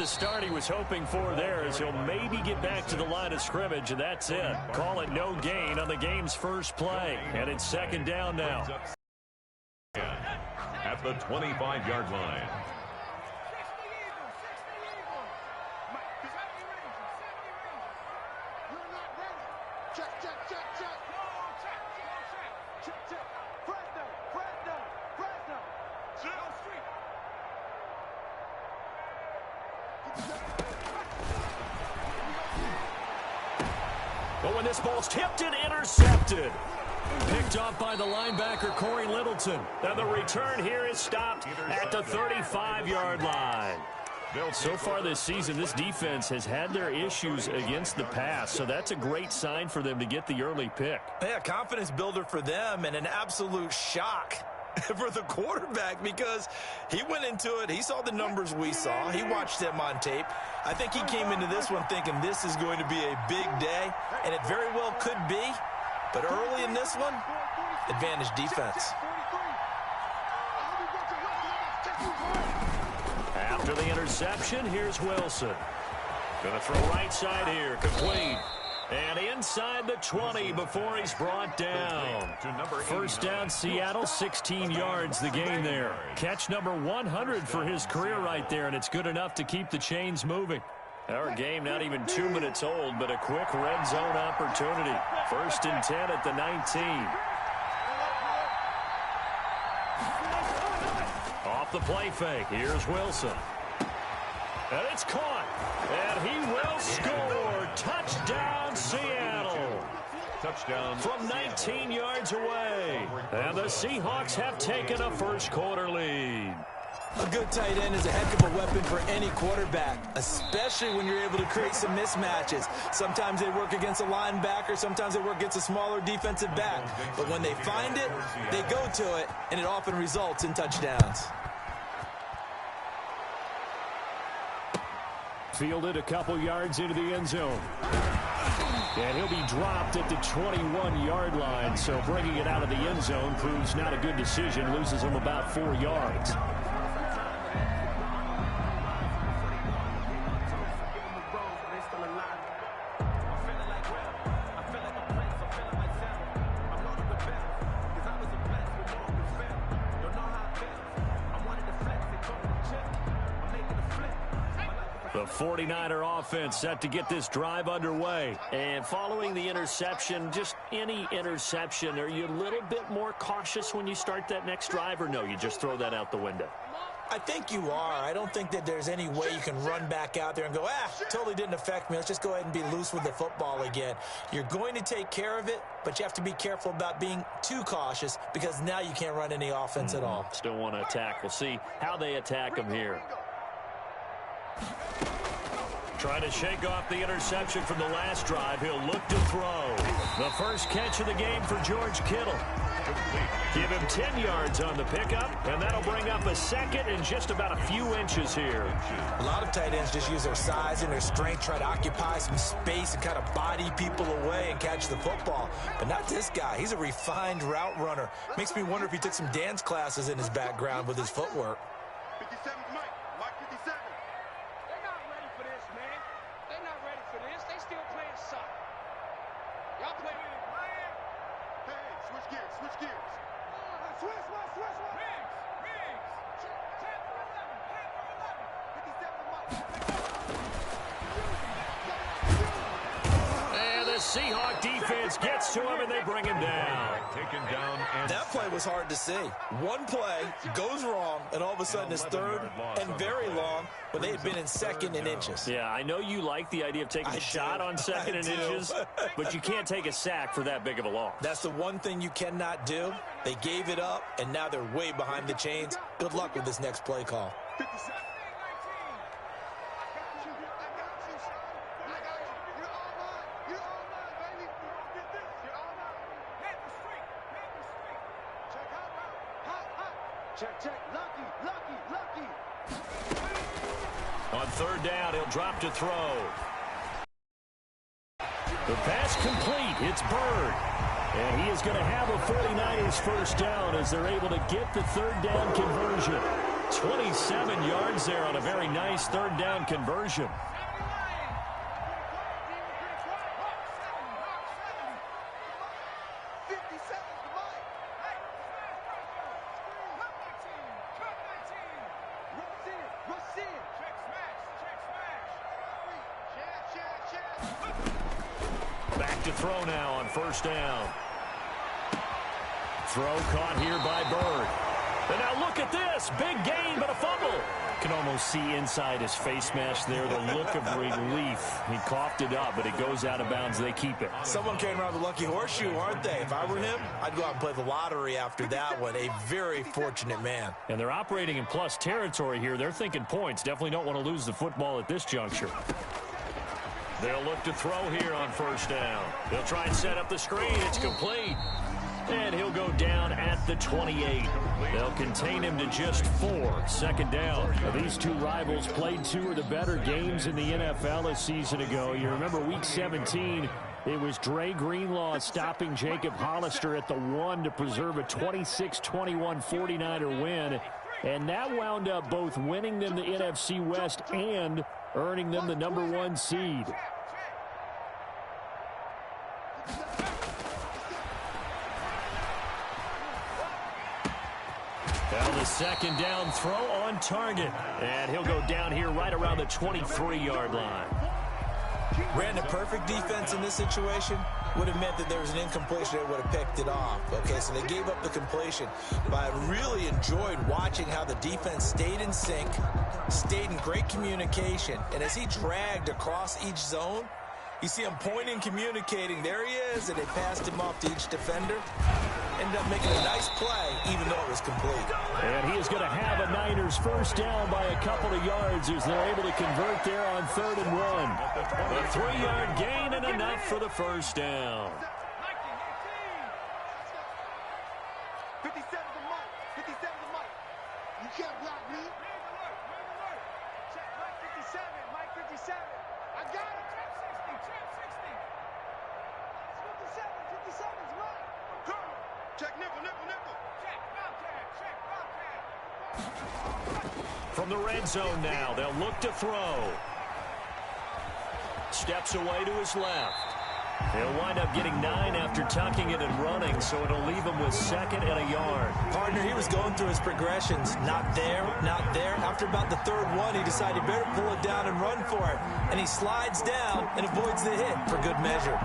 the start he was hoping for there, as he'll maybe get back to the line of scrimmage, and that's it. Call it no gain on the game's first play, and it's second down now. At the 25-yard line. But when this ball's tipped and intercepted. Picked off by the linebacker, Corey Littleton. And the return here is stopped at the 35-yard line. So far this season, this defense has had their issues against the pass, so that's a great sign for them to get the early pick. Yeah, confidence builder for them, and an absolute shock for the quarterback, because he went into it, he saw the numbers we saw, he watched them on tape. I think he came into this one thinking this is going to be a big day, and it very well could be. But early in this one, advantage defense. After the interception, here's Wilson. Going to throw right side here, complete. And inside the 20 before he's brought down. First down, Seattle, 16 yards the gain there. Catch number 100 for his career right there, and it's good enough to keep the chains moving. Our game not even 2 minutes old, but a quick red zone opportunity. First and 10 at the 19. Off the play fake. Here's Wilson. And it's caught. And he will score. Touchdown, Seattle. Touchdown. From 19 yards away. And the Seahawks have taken a first quarter lead. A good tight end is a heck of a weapon for any quarterback, especially when you're able to create some mismatches. Sometimes they work against a linebacker, sometimes they work against a smaller defensive back. But when they find it, they go to it, and it often results in touchdowns. Fielded a couple yards into the end zone. And he'll be dropped at the 21-yard line, so bringing it out of the end zone proves not a good decision, loses him about 4 yards. The 49er offense set to get this drive underway. And following the interception, just any interception, are you a little bit more cautious when you start that next drive, or no, you just throw that out the window? I think you are. I don't think that there's any way you can run back out there and go, totally didn't affect me. Let's just go ahead and be loose with the football again. You're going to take care of it, but you have to be careful about being too cautious, because now you can't run any offense at all. Still want to attack. We'll see how they attack them here. Trying to shake off the interception from the last drive. He'll look to throw. The first catch of the game for George Kittle. Give him 10 yards on the pickup, and that'll bring up a second and just about a few inches here. A lot of tight ends just use their size and their strength, try to occupy some space and kind of body people away and catch the football. But not this guy. He's a refined route runner. Makes me wonder if he took some dance classes in his background with his footwork. 57 Mike 57. They're not ready for this, man. They're not ready for this. They still playing soccer. Y'all play. Hey, switch gears, switch gears. Switch. Riggs. 10 for 11. And the Seahawk defense gets to him, and they bring him down. Taken down. And that play was hard to see. One play goes wrong, and all of a sudden it's third and very long when they had been in second and inches. Yeah, I know you like the idea of taking a shot on second and inches, but you can't take a sack for that big of a loss. That's the one thing you cannot do. They gave it up, and now they're way behind the chains. Good luck with this next play call. 57. Check. Lucky. On third down, he'll drop to throw. The pass complete. It's Bird. And he is going to have a 49ers first down as they're able to get the third down conversion. 27 yards there on a very nice third down conversion. Back to throw now on first down. Throw caught here by Bird. And now look at this. Big gain, but a fumble. Can almost see inside his face mask there the look of relief. He coughed it up, but it goes out of bounds. They keep it. Someone came around the lucky horseshoe, aren't they? If I were him, I'd go out and play the lottery after that one. A very fortunate man. And they're operating in plus territory here. They're thinking points. Definitely don't want to lose the football at this juncture. They'll look to throw here on first down. They'll try and set up the screen. It's complete. And he'll go down at the 28. They'll contain him to just 4. Second down. Now, these two rivals played 2 of the better games in the NFL a season ago. You remember Week 17, it was Dre Greenlaw stopping Jacob Hollister at the 1 to preserve a 26-21 49er win. And that wound up both winning them the NFC West and earning them the #1 seed. Now the second down throw on target. And he'll go down here right around the 23-yard line. Ran the perfect defense in this situation. Would have meant that there was an incompletion that would have picked it off. Okay, so they gave up the completion. But I really enjoyed watching how the defense stayed in sync, stayed in great communication. And as he dragged across each zone, you see him pointing, communicating. There he is, and they passed him off to each defender. Ended up making a nice play, even though it was complete. And he is going to have a Niners first down by a couple of yards as they're able to convert there on 3rd and 1. A 3-yard gain and enough for the first down. 57 to Mike. 57 to Mike. You can't block me. Check Mike 57. Mike 57. I got it. Check 60. 57. 57's right. I'm coming. Check nickel. Check Bobcat. From the red zone now, they'll look to throw. Steps away to his left. He'll wind up getting 9 after tucking it and running, so it'll leave him with 2nd and a yard. Partner, he was going through his progressions. Not there, not there. After about the 3rd one, he decided he better pull it down and run for it. And he slides down and avoids the hit for good measure.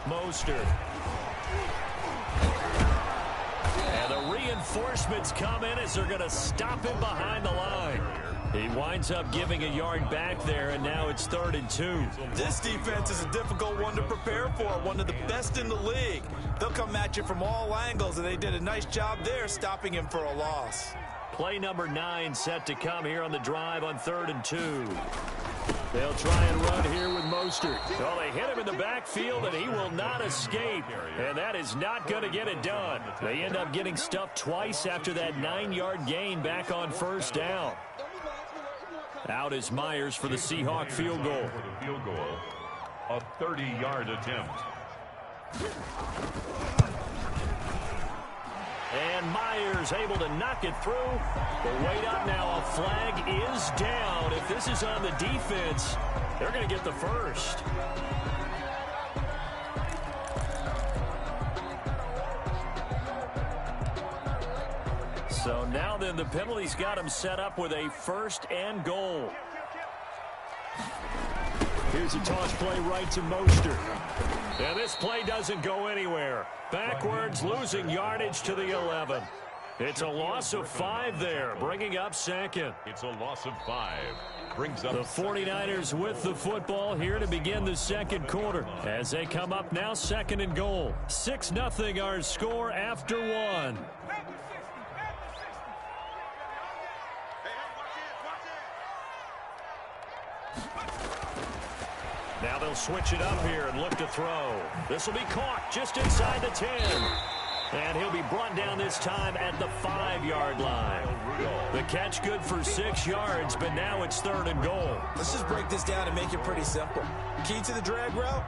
Mostert. And the reinforcements come in as they're going to stop him behind the line. He winds up giving a yard back there, and now it's 3rd and 2. This defense is a difficult one to prepare for, one of the best in the league. They'll come at you from all angles, and they did a nice job there stopping him for a loss. Play number 9 set to come here on the drive on 3rd and 2. They'll try and run here with Mostert. Well, they hit him in the backfield, and he will not escape. And that is not going to get it done. They end up getting stuffed twice after that 9-yard gain back on first down. Out is Myers for the Seahawk field goal. A 30-yard attempt. And Myers able to knock it through. But wait up now. A flag is down. If this is on the defense, they're going to get the first. So now then the penalty's got him set up with a 1st and goal. Here's a toss play right to Mostert. And this play doesn't go anywhere. Backwards, losing yardage to the 11. It's a loss of 5 there, bringing up 2nd. It's a loss of 5. Brings up the 49ers with the football here to begin the 2nd quarter. As they come up now, 2nd and goal. 6-0 our score after 1. Now they'll switch it up here and look to throw. This will be caught just inside the 10. And he'll be brought down this time at the 5-yard line. The catch good for 6 yards, but now it's 3rd and goal. Let's just break this down and make it pretty simple. Key to the drag route,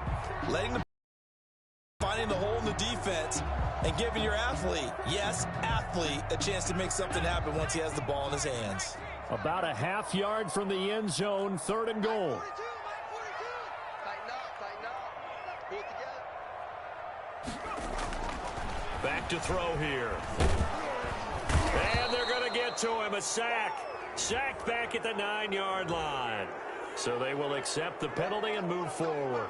finding the hole in the defense, and giving your athlete, yes, athlete, a chance to make something happen once he has the ball in his hands. About a half yard from the end zone, 3rd and goal. Back to throw here. And they're going to get to him. A sack. Sacked back at the 9-yard line. So they will accept the penalty and move forward.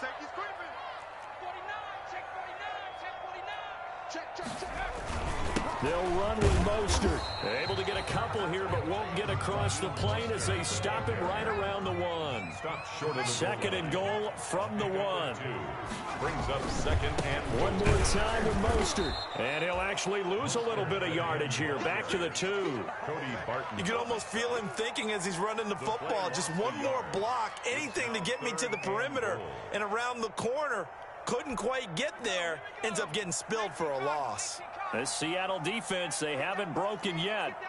Safety's creeping. 49, check 49, check 49. Check. They'll run with Mostert. Able to get a couple here, but won't get across the plane as they stop him right around the 1. Stop short of the 2nd and goal from the 1. Brings up 2nd and 1 more time with Mostert. And he'll actually lose a little bit of yardage here. Back to the 2. Cody Barton. You can almost feel him thinking as he's running the football. Just one more block, anything to get me to the perimeter and around the corner. Couldn't quite get there. Ends up getting spilled for a loss. This Seattle defense, they haven't broken yet.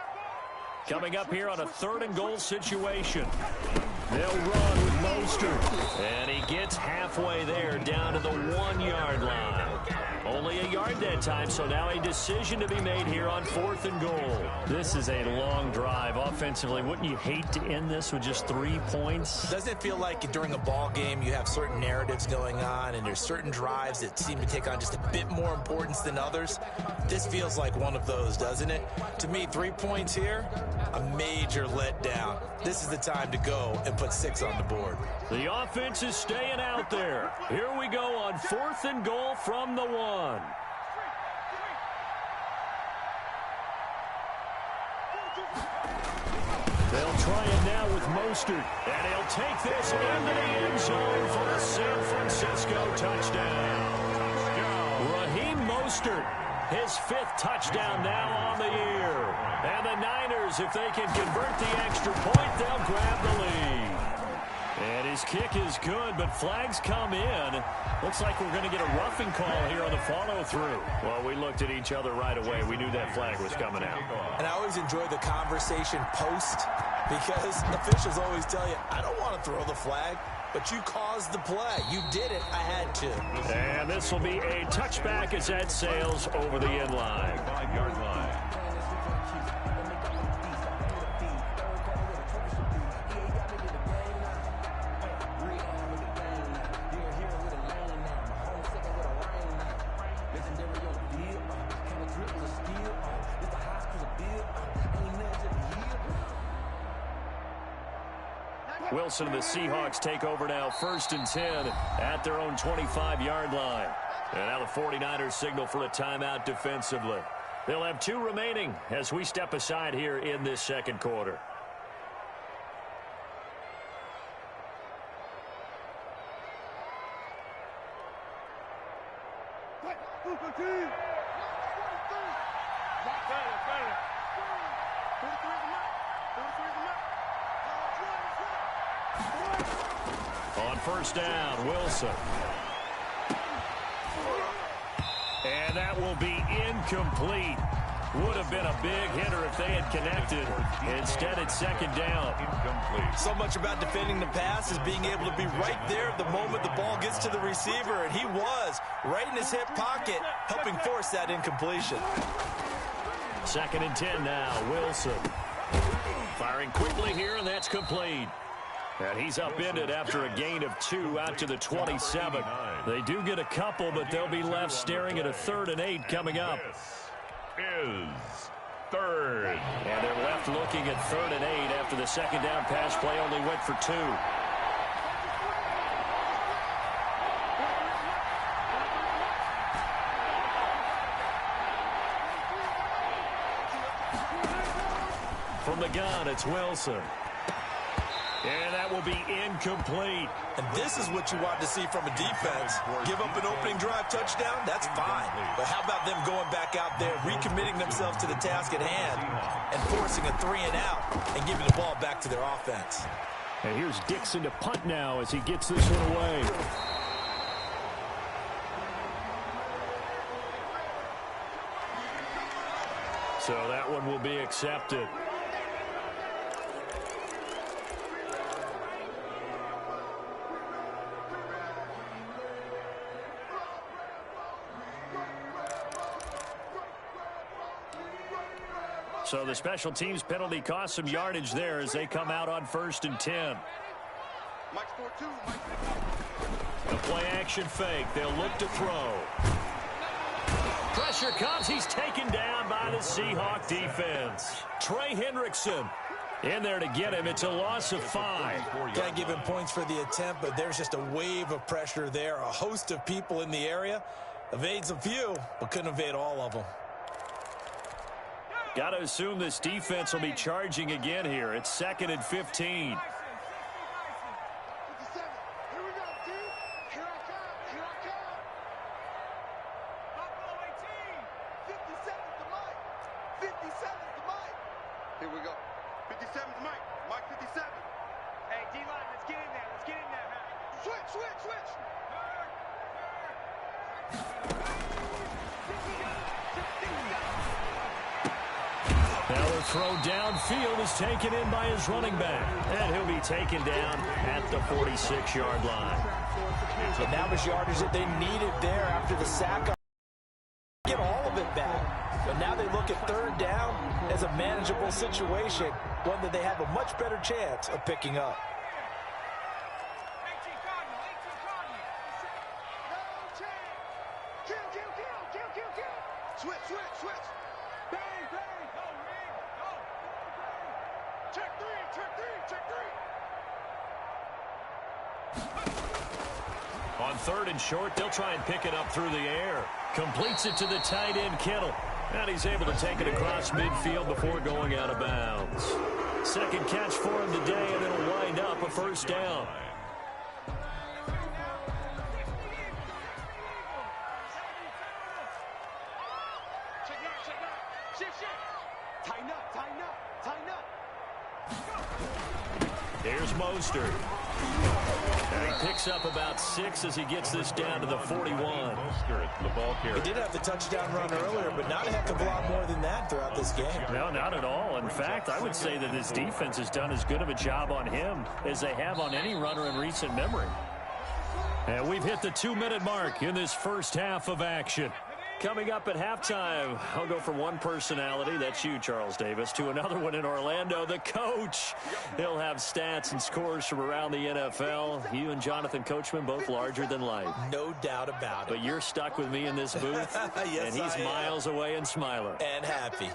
Coming up here on a 3rd and goal situation. They'll run with Mostert. And he gets halfway there, down to the 1-yard line. Only a yard that time, so now a decision to be made here on 4th and goal. This is a long drive offensively. Wouldn't you hate to end this with just 3 points? Doesn't it feel like during a ball game you have certain narratives going on and there's certain drives that seem to take on just a bit more importance than others? This feels like one of those, doesn't it? To me, 3 points here, a major letdown. This is the time to go and put 6 on the board. The offense is staying out there. Here we go on 4th and goal from the 1. They'll try it now with Mostert. And he'll take this into the end zone for a San Francisco touchdown. Raheem Mostert, his 5th touchdown now on the year. And the Niners, if they can convert the extra point, they'll grab the lead. And his kick is good, but flags come in. Looks like we're going to get a roughing call here on the follow-through. Well, we looked at each other right away. We knew that flag was coming out. And I always enjoy the conversation post because officials always tell you, I don't want to throw the flag, but you caused the play. You did it. I had to. And this will be a touchback as that sails over the end line. 5-yard line. Wilson and the Seahawks take over now, 1st and 10 at their own 25-yard line. And now the 49ers signal for a timeout defensively. They'll have 2 remaining as we step aside here in this 2nd quarter. On 1st down, Wilson. And that will be incomplete. Would have been a big hitter if they had connected. Instead, it's 2nd down. Incomplete. So much about defending the pass is being able to be right there at the moment the ball gets to the receiver, and he was right in his hip pocket, helping force that incompletion. 2nd and 10 now, Wilson. Firing quickly here, and that's complete. And he's upended after a gain of 2 out to the 27. They do get a couple, but they'll be left staring at a 3rd and 8 coming up. This is 3rd. And they're left looking at 3rd and 8 after the 2nd down pass play only went for 2. From the gun, it's Wilson. And that will be incomplete. And this is what you want to see from a defense. Give up an opening drive touchdown, that's fine. But how about them going back out there, recommitting themselves to the task at hand, and forcing a 3-and-out and giving the ball back to their offense. And here's Dixon to punt now as he gets this one away. So that one will be accepted. So the special teams penalty cost some yardage there as they come out on 1st and 10. The play action fake. They'll look to throw. Pressure comes. He's taken down by the Seahawk defense. Trey Hendrickson in there to get him. It's a loss of 5. Can't give him points for the attempt, but there's just a wave of pressure there. A host of people in the area. Evades a few, but couldn't evade all of them. Got to assume this defense will be charging again here. It's 2nd and 15. Here we go. 57's Mike. Mike 57. Hey, D-line, let's get in there. Let's get in there, man. Switch. Now the throw downfield is taken in by his running back. And he'll be taken down at the 46-yard line. And that was yardage that they needed there after the sack. Get all of it back. But now they look at 3rd down as a manageable situation, one that they have a much better chance of picking up. Switch. Bang. Go, Reed. Go. Check three. On 3rd and short, they'll try and pick it up through the air. Completes it to the tight end, Kittle. And he's able to take it across midfield before going out of bounds. 2nd catch for him today, and it'll wind up a 1st down. Here's Mostert. And he picks up about 6 as he gets this down to the 41. He did have the touchdown run earlier, but not a heck of a lot more than that throughout this game. No, not at all. In fact, I would say that this defense has done as good of a job on him as they have on any runner in recent memory. And we've hit the 2-minute mark in this first half of action. Coming up at halftime, I'll go from one personality, that's you, Charles Davis, to another one in Orlando, the coach. He'll have stats and scores from around the NFL. You and Jonathan Coachman, both larger than life. No doubt about it. But you're stuck with me in this booth, yes, and he's miles away and smiling. And happy.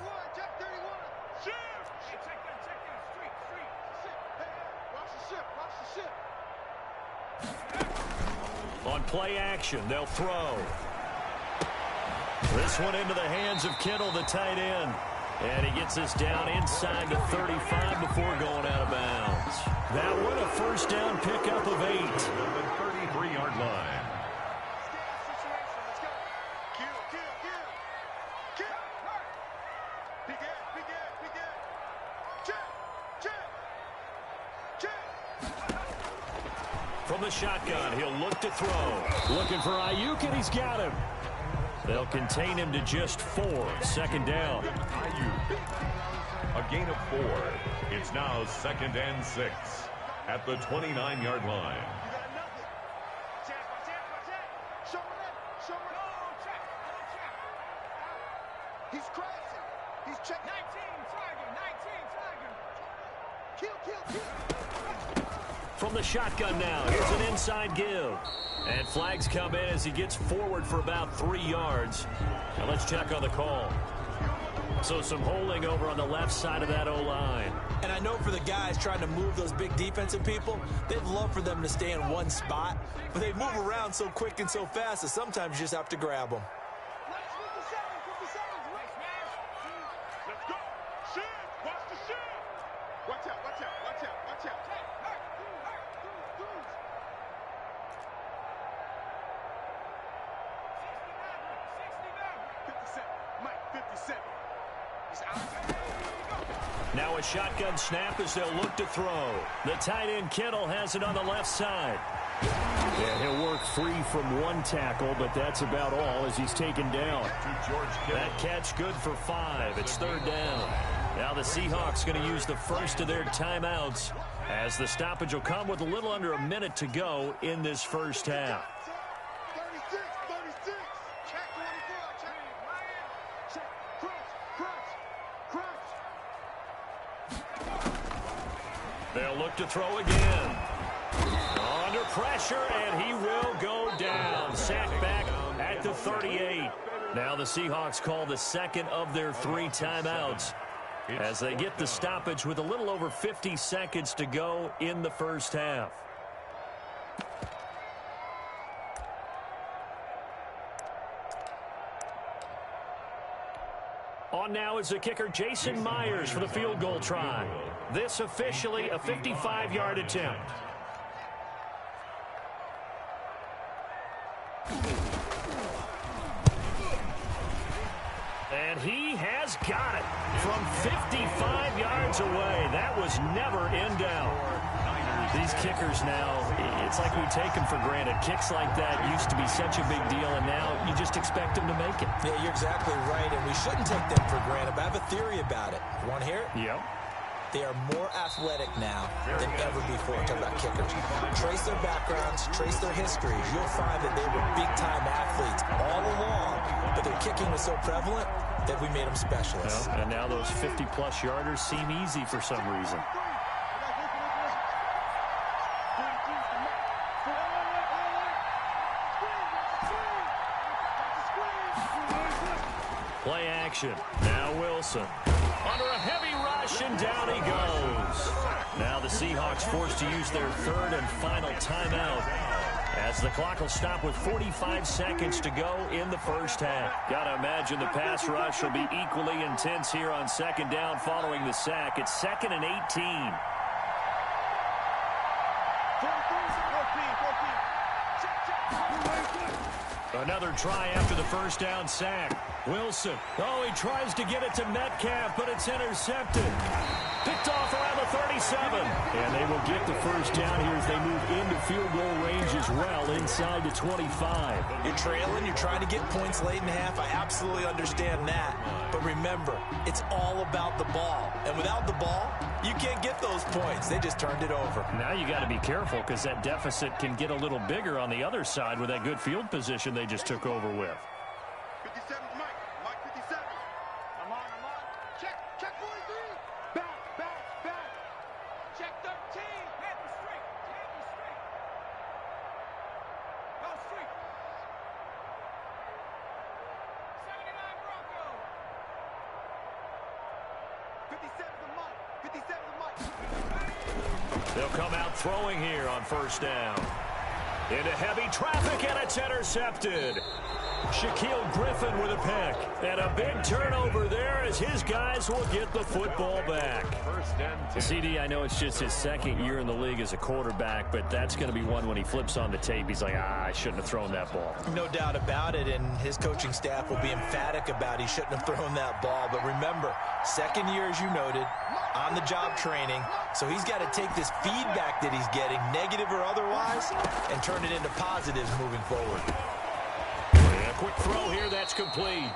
On play action, they'll throw. This one into the hands of Kittle, the tight end. And he gets this down inside the 35 before going out of bounds. That one a 1st down pickup of 8. The 33-yard line. From the shotgun, he'll look to throw. Looking for Ayuk, and he's got him. They'll contain him to just 4. 2nd down. Ayuk. A gain of 4. It's now 2nd and 6 at the 29-yard line. He's crazy. He's checking. 19 target. Kill. From the shotgun now, here's an inside give. And flags come in as he gets forward for about 3 yards. Now let's check on the call. So some holding over on the left side of that O-line. And I know for the guys trying to move those big defensive people, they'd love for them to stay in one spot. But they move around so quick and so fast that sometimes you just have to grab them. Let's go. Watch the shift. Watch out, watch out, watch out, watch out. 57, Mike, 57. He's out. Now a shotgun snap as they'll look to throw. The tight end Kittle has it on the left side. Yeah, he'll work free from one tackle, but that's about all as he's taken down. That catch good for 5. It's third down. Now the Seahawks going to use the first of their timeouts as the stoppage will come with a little under a minute to go in this first half. 36, 36. Check 24, check. Check, crunch, crunch, crunch. They'll look to throw again. Under pressure, and he will go down. Sacked back at the 38. Now the Seahawks call the second of their 3 timeouts as they get the stoppage with a little over 50 seconds to go in the first half. On now is the kicker Jason Myers for the field goal try. This officially a 55-yard attempt. And he has got it from 55 yards away. That was never in doubt. These kickers now, it's like we take them for granted. Kicks like that used to be such a big deal, and now you just expect them to make it. Yeah, you're exactly right, and we shouldn't take them for granted, but I have a theory about it. You want to hear it? Yep. They are more athletic now than ever before. Talk about kickers. Trace their backgrounds, trace their histories. You'll find that they were big-time athletes all along, but their kicking was so prevalent that we made them specialists. Well, and now those 50-plus yarders seem easy for some reason. Play action. Now Wilson. Under a heavy rush, and down he goes. Now the Seahawks forced to use their third and final timeout as the clock will stop with 45 seconds to go in the first half. Got to imagine the pass rush will be equally intense here on second down following the sack. It's 2nd and 18. Another try after the first down sack. Wilson. Oh, he tries to get it to Metcalf, but it's intercepted. Picked off around the 37. And they will get the first down here as they move into field goal range as well, inside the 25. You're trailing, you're trying to get points late in half. I absolutely understand that. But remember, it's all about the ball. And without the ball, you can't get those points. They just turned it over. Now you got to be careful because that deficit can get a little bigger on the other side with that good field position they just took over with. 57 Mike. Mike 57. I'm on. Check 43. Back. Check 13. Panther straight. Go straight. 79 Bronco. 57 to Mike. 57 to Mike. They'll come out throwing here on first down. Into heavy traffic, and it's intercepted. Shaquille Griffin with a pick. And a big turnover there as his guys will get the football back. CD, I know it's just his second year in the league as a quarterback, but that's going to be one when he flips on the tape. He's like, I shouldn't have thrown that ball. No doubt about it, and his coaching staff will be emphatic about he shouldn't have thrown that ball. But remember, second year, as you noted, on-the-job training, so he's got to take this feedback that he's getting, negative or otherwise, and turn it into positives moving forward. A quick throw here, that's complete.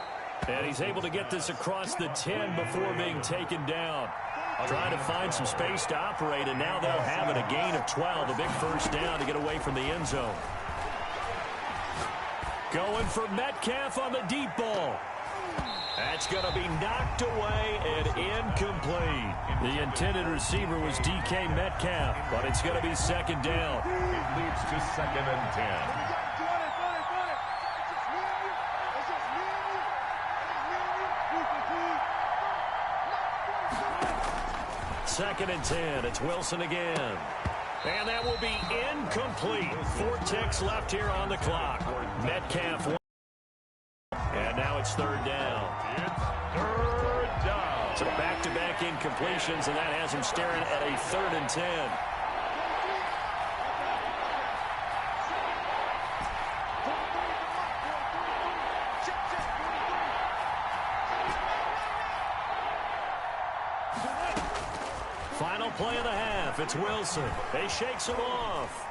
And he's able to get this across the 10 before being taken down. Trying to find some space to operate, and now they'll have it. A gain of 12, a big first down to get away from the end zone. Going for Metcalf on the deep ball. That's going to be knocked away and incomplete. The intended receiver was DK Metcalf, but it's going to be second down. It leads to 2nd and 10. Second and 10. It's Wilson again. And that will be incomplete. 4 ticks left here on the clock. Metcalf. And now it's third down. It's third down. So back back-to-back incompletions, and that has him staring at a 3rd and 10. Final play of the half. It's Wilson. He shakes him off.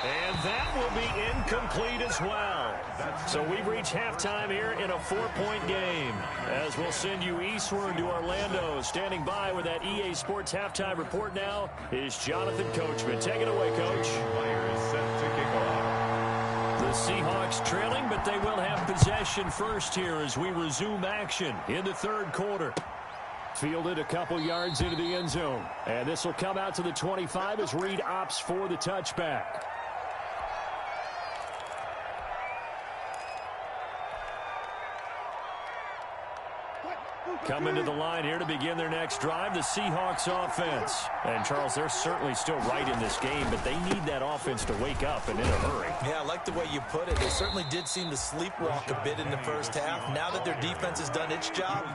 And that will be incomplete as well. So we've reached halftime here in a 4-point game. As we'll send you eastward to Orlando. Standing by with that EA Sports halftime report now is Jonathan Coachman. Take it away, Coach. Players set to kick off. The Seahawks trailing, but they will have possession first here as we resume action in the 3rd quarter. Fielded a couple yards into the end zone. And this will come out to the 25 as Reed opts for the touchback. Coming to the line here to begin their next drive, the Seahawks offense. And, Charles, they're certainly still right in this game, but they need that offense to wake up and in a hurry. Yeah, I like the way you put it. They certainly did seem to sleepwalk a bit in the first half. Now that their defense has done its job,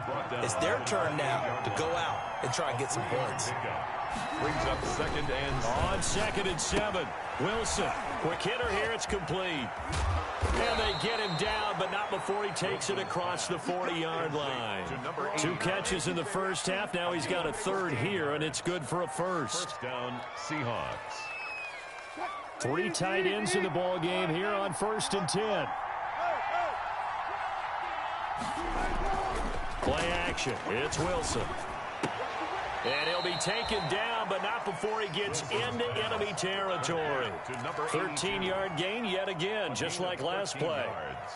it's their turn now to go out and try and get some points. Brings up 2nd and 7. On 2nd and 7, Wilson. Quick hitter here, it's complete. And they get him down, but not before he takes it across the 40-yard line. 2 catches in the first half. Now he's got a 3rd here, and it's good for a first. First down, Seahawks. 3 tight ends in the ball game here on 1st and 10. Play action. It's Wilson. And he'll be taken down, but not before he gets into enemy territory. 13-yard gain yet again, just like last play.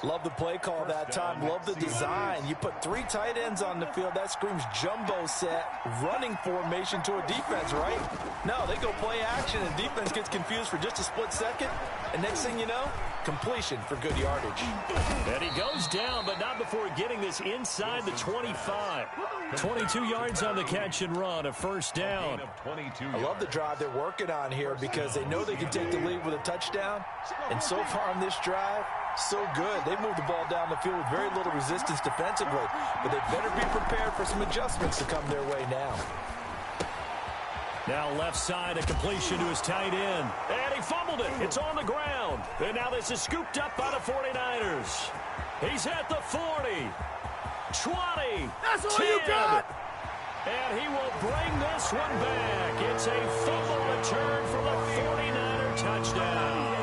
Love the play call that time. Love the design. You put 3 tight ends on the field. That screams jumbo set, running formation to a defense, right? No, they go play action, and defense gets confused for just a split second. And next thing you know, completion for good yardage. And he goes down, but not before getting this inside the 25. 22 yards on the catch and run, a first down. I love the drive they're working on here because they know they can take the lead with a touchdown. And so far on this drive, so good. They moved the ball down the field with very little resistance defensively. But they better be prepared for some adjustments to come their way now. Now left side, a completion to his tight end. And he fumbled it. It's on the ground. And now this is scooped up by the 49ers. He's at the 40. 20. That's all 10. you got. And he will bring this one back. It's a fumble return for the 49er touchdown.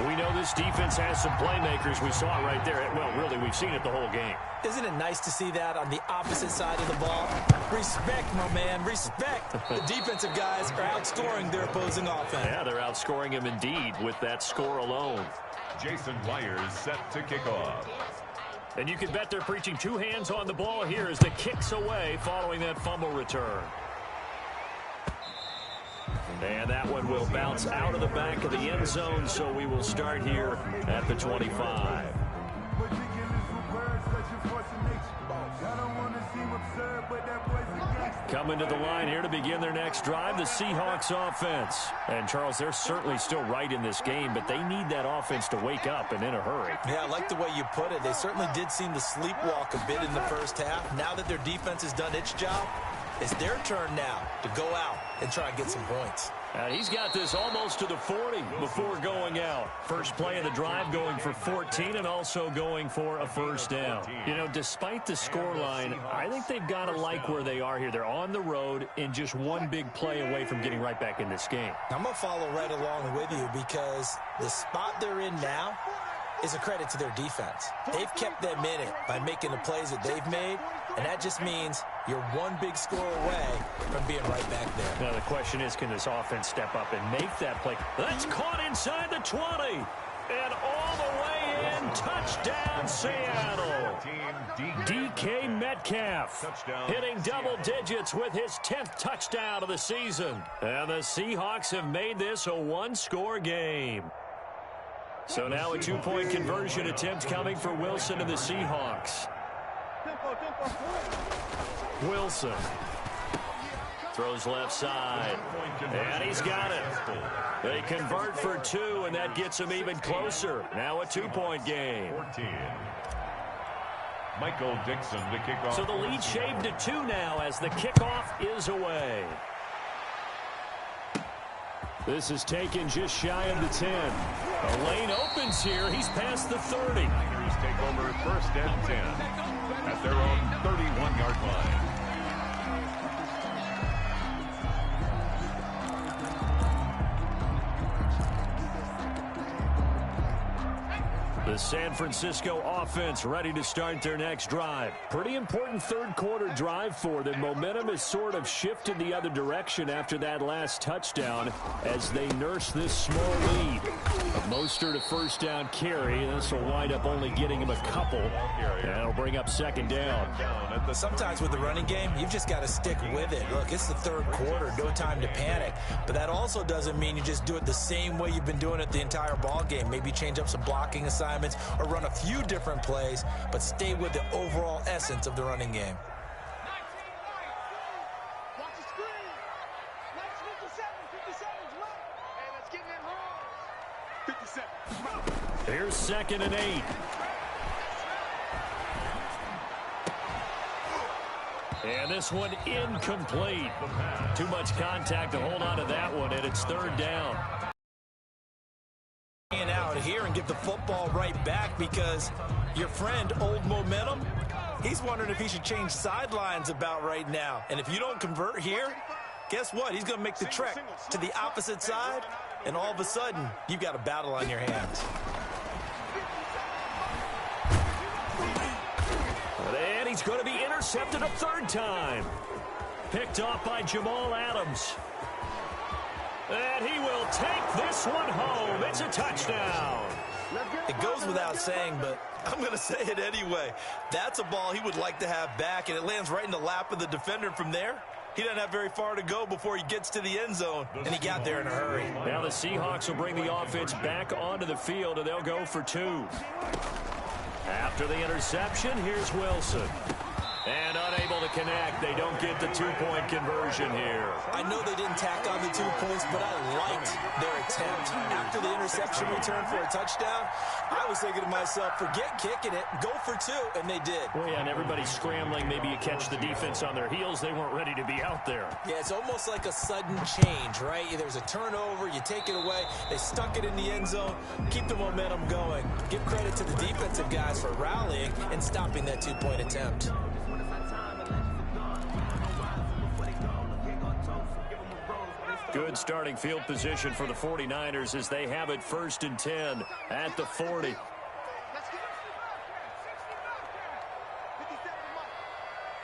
We know this defense has some playmakers. We saw it right there. Well, really, we've seen it the whole game. Isn't it nice to see that on the opposite side of the ball? Respect, my man, respect. The defensive guys are outscoring their opposing offense. Yeah, they're outscoring him indeed with that score alone. Jason Myers set to kick off. And you can bet they're preaching 2 hands on the ball here as the kick's away following that fumble return. And that one will bounce out of the back of the end zone, so we will start here at the 25. Coming to the line here to begin their next drive, the Seahawks offense. And, Charles, they're certainly still right in this game, but they need that offense to wake up and in a hurry. Yeah, I like the way you put it. They certainly did seem to sleepwalk a bit in the first half. Now that their defense has done its job, it's their turn now to go out and try and get some points. He's got this almost to the 40 before going out. First play of the drive going for 14 and also going for a first down. You know, despite the scoreline, I think they've got to like where they are here. They're on the road and just one big play away from getting right back in this game. I'm going to follow right along with you because the spot they're in now is a credit to their defense. They've kept them in it by making the plays that they've made, and that just means you're one big score away from being right back there. Now the question is, can this offense step up and make that play? That's caught inside the 20. And all the way in, touchdown Seattle. DK Metcalf hitting double digits with his 10th touchdown of the season. And the Seahawks have made this a one-score game. So now a 2-point conversion attempt coming for Wilson and the Seahawks. Wilson throws left side, and he's got it. They convert for 2, and that gets him even closer. Now a 2-point game. Michael Dixon to kick off. So the lead shaved to 2 now as the kickoff is away. This is taken just shy of the 10. The lane opens here. He's past the 30. Tigers take over first and 10 at their own 31-yard line. The San Francisco offense ready to start their next drive. Pretty important third quarter drive for them. Momentum has sort of shifted the other direction after that last touchdown as they nurse this small lead. A Mostert to first down carry. This will wind up only getting him a couple. And it'll bring up second down. Sometimes with the running game, you've just got to stick with it. Look, it's the third quarter, no time to panic. But that also doesn't mean you just do it the same way you've been doing it the entire ball game. Maybe change up some blocking assignments or run a few different plays, but stay with the overall essence of the running game. Watch the screen. Let's 57's right. Hey, let's get in that roll. 57. Here's 2nd and 8. And this one incomplete. Too much contact to hold on to that one, and it's 3rd down. Out here and get the football right back because your friend, Old Momentum, he's wondering if he should change sidelines about right now. And if you don't convert here, guess what? He's going to make the trek to the opposite side, and all of a sudden, you've got a battle on your hands. And he's going to be intercepted a 3rd time. Picked off by Jamal Adams. And he will take this one home. It's a touchdown. It goes without saying, but I'm going to say it anyway. That's a ball he would like to have back, and it lands right in the lap of the defender from there. He doesn't have very far to go before he gets to the end zone, and he got there in a hurry. Now the Seahawks will bring the offense back onto the field, and they'll go for 2. After the interception, here's Wilson. And unable to connect. They don't get the 2-point conversion here. I know they didn't tack on the 2 points, but I liked their attempt. After the interception return for a touchdown, I was thinking to myself, forget kicking it, go for 2, and they did. Well, yeah, and everybody's scrambling. Maybe you catch the defense on their heels. They weren't ready to be out there. Yeah, it's almost like a sudden change, right? There's a turnover, you take it away, they stuck it in the end zone, keep the momentum going. Give credit to the defensive guys for rallying and stopping that 2-point attempt. Good starting field position for the 49ers as they have it 1st and 10 at the 40. Let's get it. 57 Mike.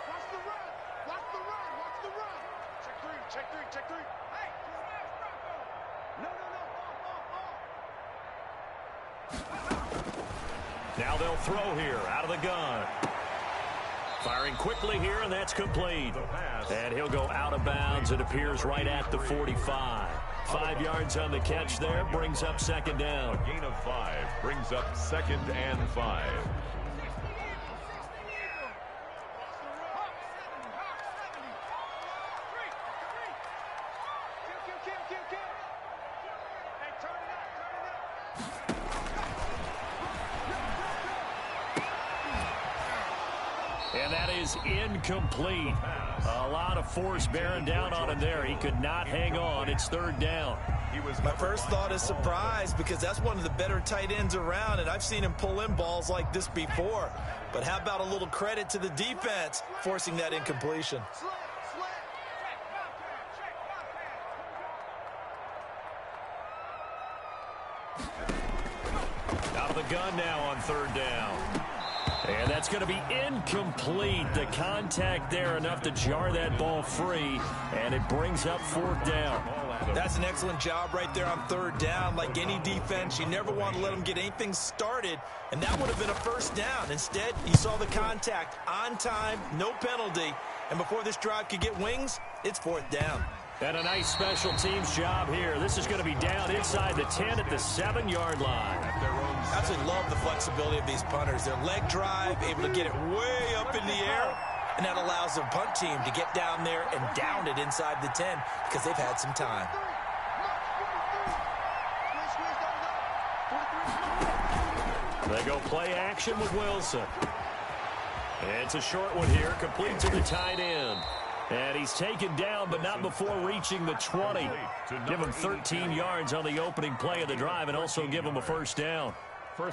Watch the run. Watch the run. Watch the run. Check 3. Check 3. Check 3. Hey, no. Now they'll throw here out of the gun. Firing quickly here, and that's complete. And he'll go out of bounds. It appears right at the 45. 5 yards on the catch there, brings up 2nd down. A gain of 5 brings up 2nd and 5. And that is incomplete. A lot of force bearing down on him there. He could not hang on. It's 3rd down. My first thought is surprise because that's one of the better tight ends around, and I've seen him pull in balls like this before. But how about a little credit to the defense forcing that incompletion? Out of the gun now on 3rd down. And that's going to be incomplete. The contact there enough to jar that ball free, and it brings up 4th down. That's an excellent job right there on 3rd down. Like any defense, you never want to let them get anything started, and that would have been a 1st down. Instead, he saw the contact on time, no penalty, and before this drive could get wings, it's 4th down. And a nice special teams job here. This is going to be down inside the 10 at the 7-yard line. I absolutely love the flexibility of these punters. Their leg drive, able to get it way up in the air, and that allows the punt team to get down there and down it inside the 10 because they've had some time. They go play action with Wilson. It's a short one here, complete to the tight end. And he's taken down, but not before reaching the 20. Give him 13 yards on the opening play of the drive and also give him a first down.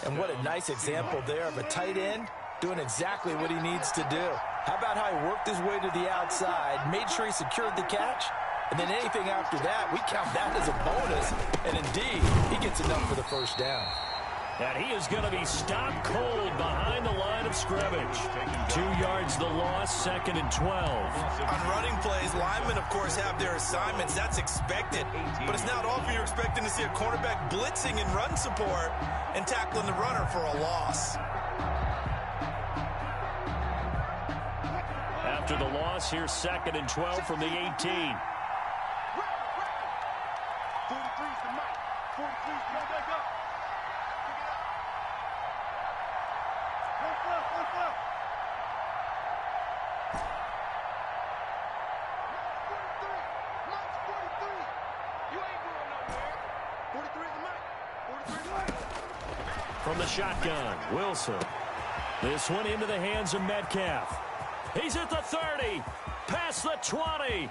And what a nice example there of a tight end doing exactly what he needs to do. How about how he worked his way to the outside, made sure he secured the catch, and then anything after that, we count that as a bonus. And indeed, he gets enough for the first down. And he is going to be stopped cold behind the line of scrimmage. 2 yards the loss, 2nd and 12. On running plays, linemen, of course, have their assignments. That's expected. But it's not often you're expecting to see a cornerback blitzing in run support and tackling the runner for a loss. After the loss, here's 2nd and 12 from the 18. 43's the mic. 43's the mic. Go. From the shotgun, Wilson. This one into the hands of Metcalf. He's at the 30, past the 20,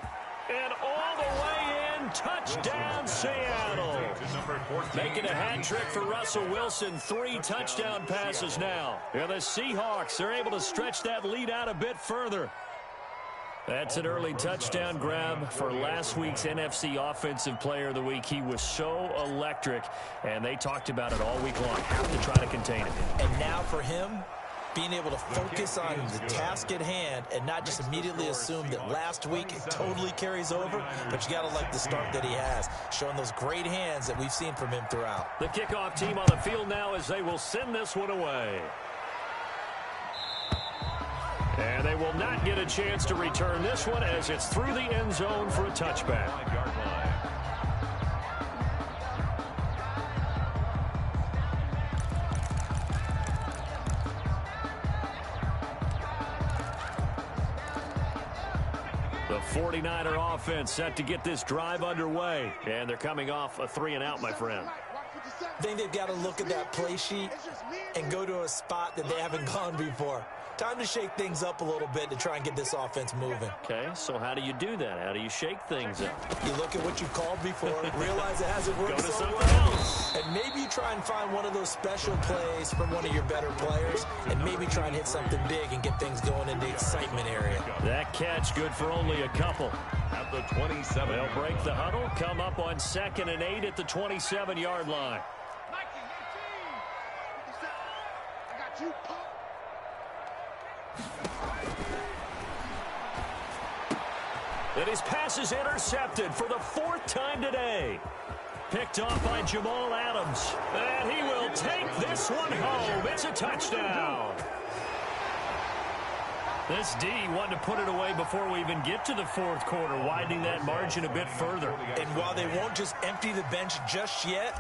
and all the way in. Touchdown, Seattle. Making a hat trick for Russell Wilson. 3 touchdown passes now. And the Seahawks are able to stretch that lead out a bit further. That's an early touchdown grab for last week's NFC Offensive Player of the Week. He was so electric, and they talked about it all week long. Have to try to contain it. And now for him, being able to focus on the task at hand and not just immediately assume that last week it totally carries over, but you got to like the start that he has, showing those great hands that we've seen from him throughout. The kickoff team on the field now as they will send this one away. And they will not get a chance to return this one as it's through the end zone for a touchback. The 49er offense set to get this drive underway. And they're coming off a 3-and-out, my friend. I think they've got to look at that play sheet and go to a spot that they haven't gone before. Time to shake things up a little bit to try and get this offense moving. Okay, so how do you do that? How do you shake things up? You look at what you called before, realize it hasn't worked Go to so something well, else. and maybe you try and find one of those special plays from one of your better players, and maybe try and hit something big and get things going in the excitement area. That catch good for only a couple. At the 27. They'll break the huddle, come up on 2nd and 8 at the 27-yard line. I got you, Pop. And his pass is intercepted for the 4th time today. Picked off by Jamal Adams. And he will take this one home. It's a touchdown. This D wanted to put it away before we even get to the 4th quarter, widening that margin a bit further. And while they won't just empty the bench just yet,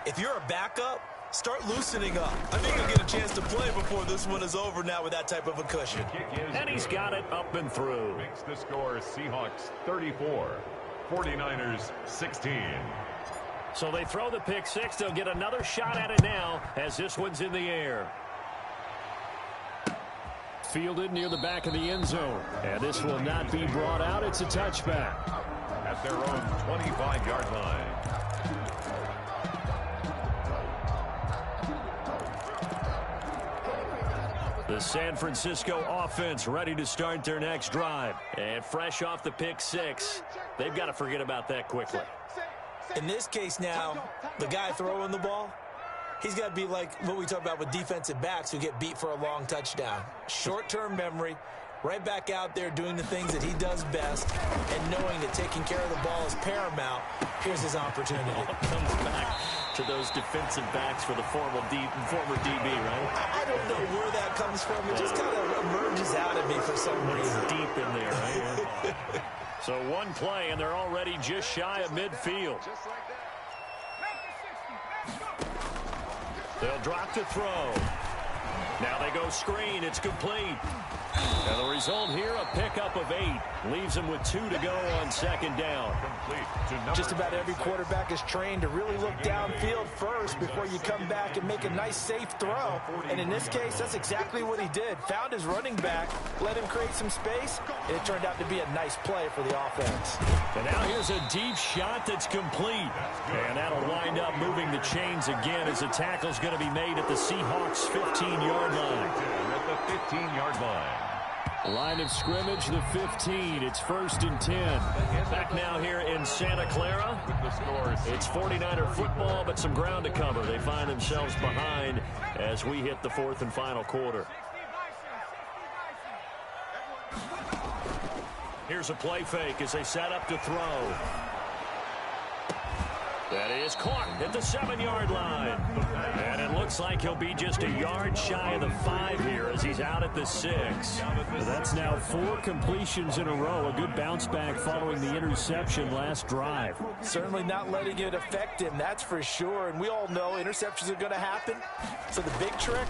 if you're a backup, start loosening up. I think you'll get a chance to play before this one is over now with that type of a cushion. And he's got it up and through. Makes the score Seahawks 34, 49ers 16. So they throw the pick six. They'll get another shot at it now as this one's in the air. Fielded near the back of the end zone. And this will not be brought out. It's a touchback. At their own 25-yard line. The San Francisco offense ready to start their next drive. And fresh off the pick six, they've got to forget about that quickly. In this case now, the guy throwing the ball, he's got to be like what we talk about with defensive backs who get beat for a long touchdown. Short-term memory, right back out there doing the things that he does best, and knowing that taking care of the ball is paramount. Here's his opportunity. Comes back to those defensive backs for the former DB, right? I don't know where that comes from. It just kind of emerges out of me for some reason. Deep in there, right? So one play, and they're already just shy of midfield. They'll drop to throw. Now they go screen. It's complete. And the result here, a pickup of 8. Leaves them with 2 to go on second down. Just about every quarterback is trained to really look downfield first before you come back and make a nice, safe throw. And in this case, that's exactly what he did. Found his running back, let him create some space, and it turned out to be a nice play for the offense. And now here's a deep shot that's complete. And that'll wind up moving the chains again as the tackle's going to be made at the Seahawks' 15-yard line. At the 15-yard line. Line of scrimmage, the 15. It's 1st and 10. Back now here in Santa Clara. It's 49er football, but some ground to cover. They find themselves behind as we hit the 4th and final quarter. Here's a play fake as they set up to throw. That is caught at the 7-yard line. And it looks like he'll be just a yard shy of the 5 here as he's out at the 6. That's now 4 completions in a row. A good bounce back following the interception last drive. Certainly not letting it affect him, that's for sure. And we all know interceptions are going to happen. So the big trick,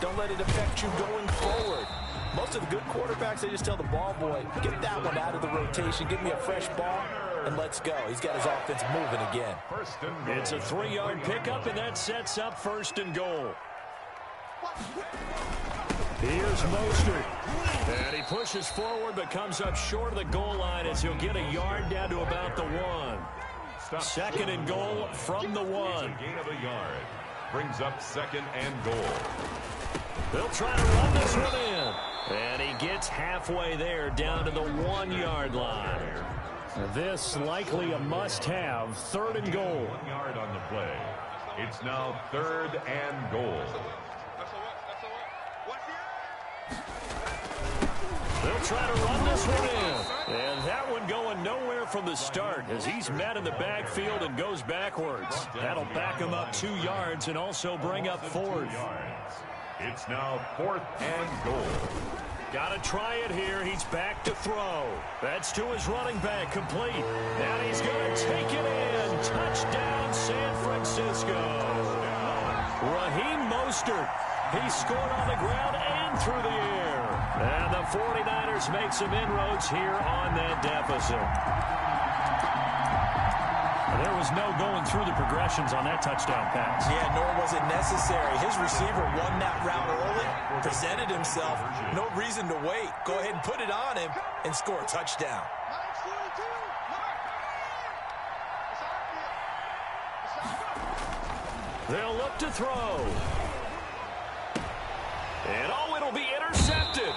don't let it affect you going forward. Most of the good quarterbacks, they just tell the ball boy, get that one out of the rotation, give me a fresh ball, and let's go. He's got his offense moving again. It's a 3-yard pickup, and that sets up 1st and goal. Here's Mostert. And he pushes forward, but comes up short of the goal line as he'll get a yard down to about the 1. 2nd and goal from the 1. Gain of a yard. Brings up 2nd and goal. They'll try to run this one in. And he gets halfway there down to the 1-yard line. This likely a must-have. 3rd and goal. 1 yard on the play. It's now 3rd and goal. They'll try to run this one in. And that one going nowhere from the start as he's met in the backfield and goes backwards. That'll back him up 2 yards and also bring up 4th. It's now 4th and goal. Got to try it here. He's back to throw. That's to his running back, complete. And he's going to take it in. Touchdown, San Francisco. Raheem Mostert. He scored on the ground and through the air. And the 49ers make some inroads here on that deficit. There was no going through the progressions on that touchdown pass. Yeah, nor was it necessary. His receiver won that route early, presented himself. No reason to wait. Go ahead and put it on him and score a touchdown. They'll look to throw. And it'll be intercepted.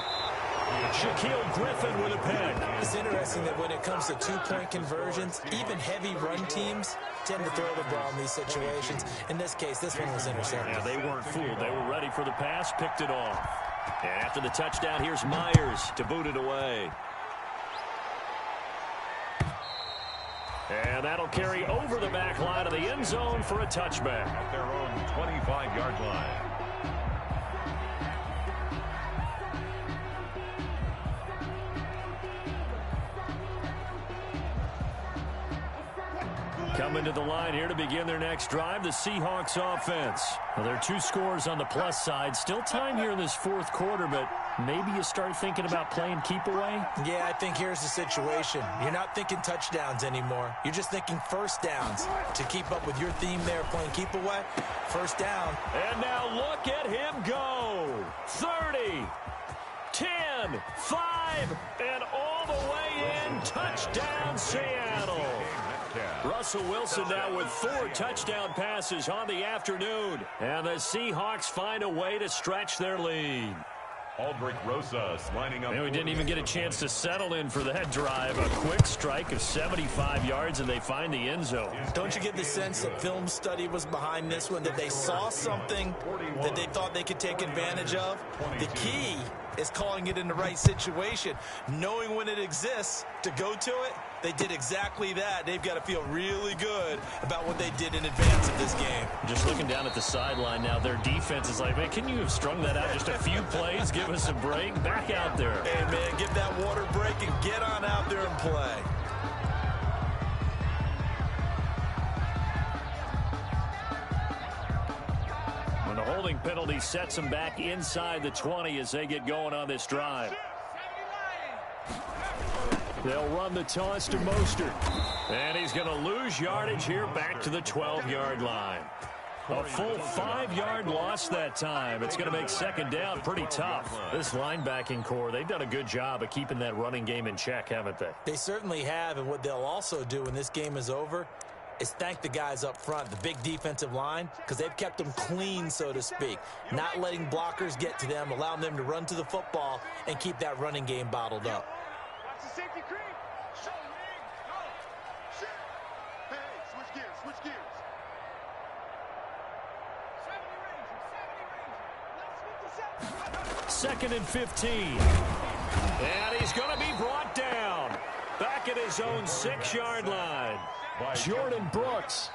Shaquille Griffin with a pick. It's interesting that when it comes to 2-point conversions, even heavy run teams tend to throw the ball in these situations. In this case, this one was intercepted. Yeah, they weren't fooled. They were ready for the pass, picked it off. And after the touchdown, here's Myers to boot it away. And that'll carry over the back line of the end zone for a touchback. At their own 25-yard line. Coming to the line here to begin their next drive, the Seahawks offense. Well, there are 2 scores on the plus side. Still time here in this 4th quarter, but maybe you start thinking about playing keep away? Yeah, I think here's the situation. You're not thinking touchdowns anymore. You're just thinking first downs. To keep up with your theme there, playing keep away, first down. And now look at him go. 30, 10, 5, and all the way in. Touchdown, Seattle. Russell Wilson now with 4 touchdown passes on the afternoon. And the Seahawks find a way to stretch their lead. Aldrich Rosas lining up. And we didn't even get a chance to settle in for that drive. A quick strike of 75 yards, and they find the end zone. Don't you get the sense that film study was behind this one, that they saw something that they thought they could take advantage of? The key is calling it in the right situation, knowing when it exists to go to it. They did exactly that. They've got to feel really good about what they did in advance of this game. Just looking down at the sideline now, their defense is like, man, can you have strung that out just a few plays? Give us a break. Back out there. Hey, man, give that water break and get on out there and play. When the whole holding penalty sets them back inside the 20 as they get going on this drive. They'll run the toss to Mostert. And he's going to lose yardage here back to the 12-yard line. A full 5-yard loss that time. It's going to make second down pretty tough. This linebacking core, they've done a good job of keeping that running game in check, haven't they? They certainly have, and what they'll also do when this game is over is thank the guys up front, the big defensive line, because they've kept them clean, so to speak. Not letting blockers get to them, allowing them to run to the football and keep that running game bottled up. Watch the safety creep. Show me. Go. Shit. Hey, switch gears. Switch gears. 2nd and 15. And he's going to be brought down. Back at his own 6-yard line. Jordan Brooks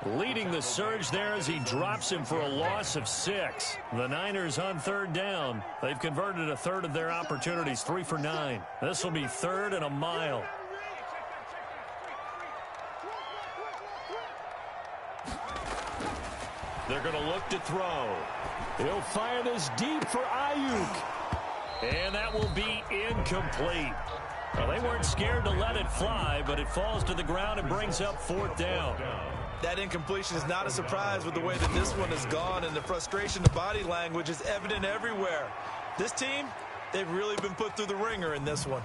leading the surge there as he drops him for a loss of 6. The Niners on 3rd down. They've converted a third of their opportunities, 3 for 9. This will be 3rd and a mile. They're going to look to throw. He'll fire this deep for Ayuk. And that will be incomplete. Well, they weren't scared to let it fly, but it falls to the ground and brings up 4th down. That incompletion is not a surprise with the way that this one has gone, and the frustration, the body language is evident everywhere. This team, they've really been put through the ringer in this one.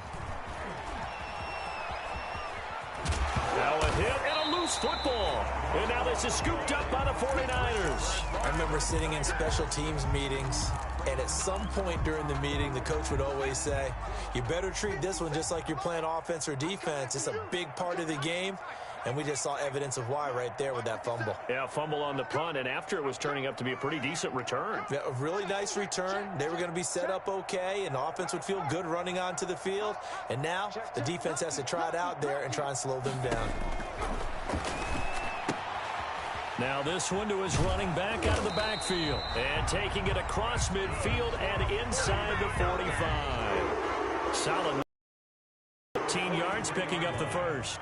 Now a hit and a loose football. And now this is scooped up by the 49ers. I remember sitting in special teams meetings, and at some point during the meeting, the coach would always say, you better treat this one just like you're playing offense or defense. It's a big part of the game, and we just saw evidence of why right there with that fumble. Yeah, fumble on the punt, and after it was turning up to be a pretty decent return. Yeah, a really nice return. They were going to be set up okay, and the offense would feel good running onto the field. And now the defense has to try it out there and try and slow them down. Now this one to his running back out of the backfield. And taking it across midfield and inside the 45. Solid 15 yards, picking up the first.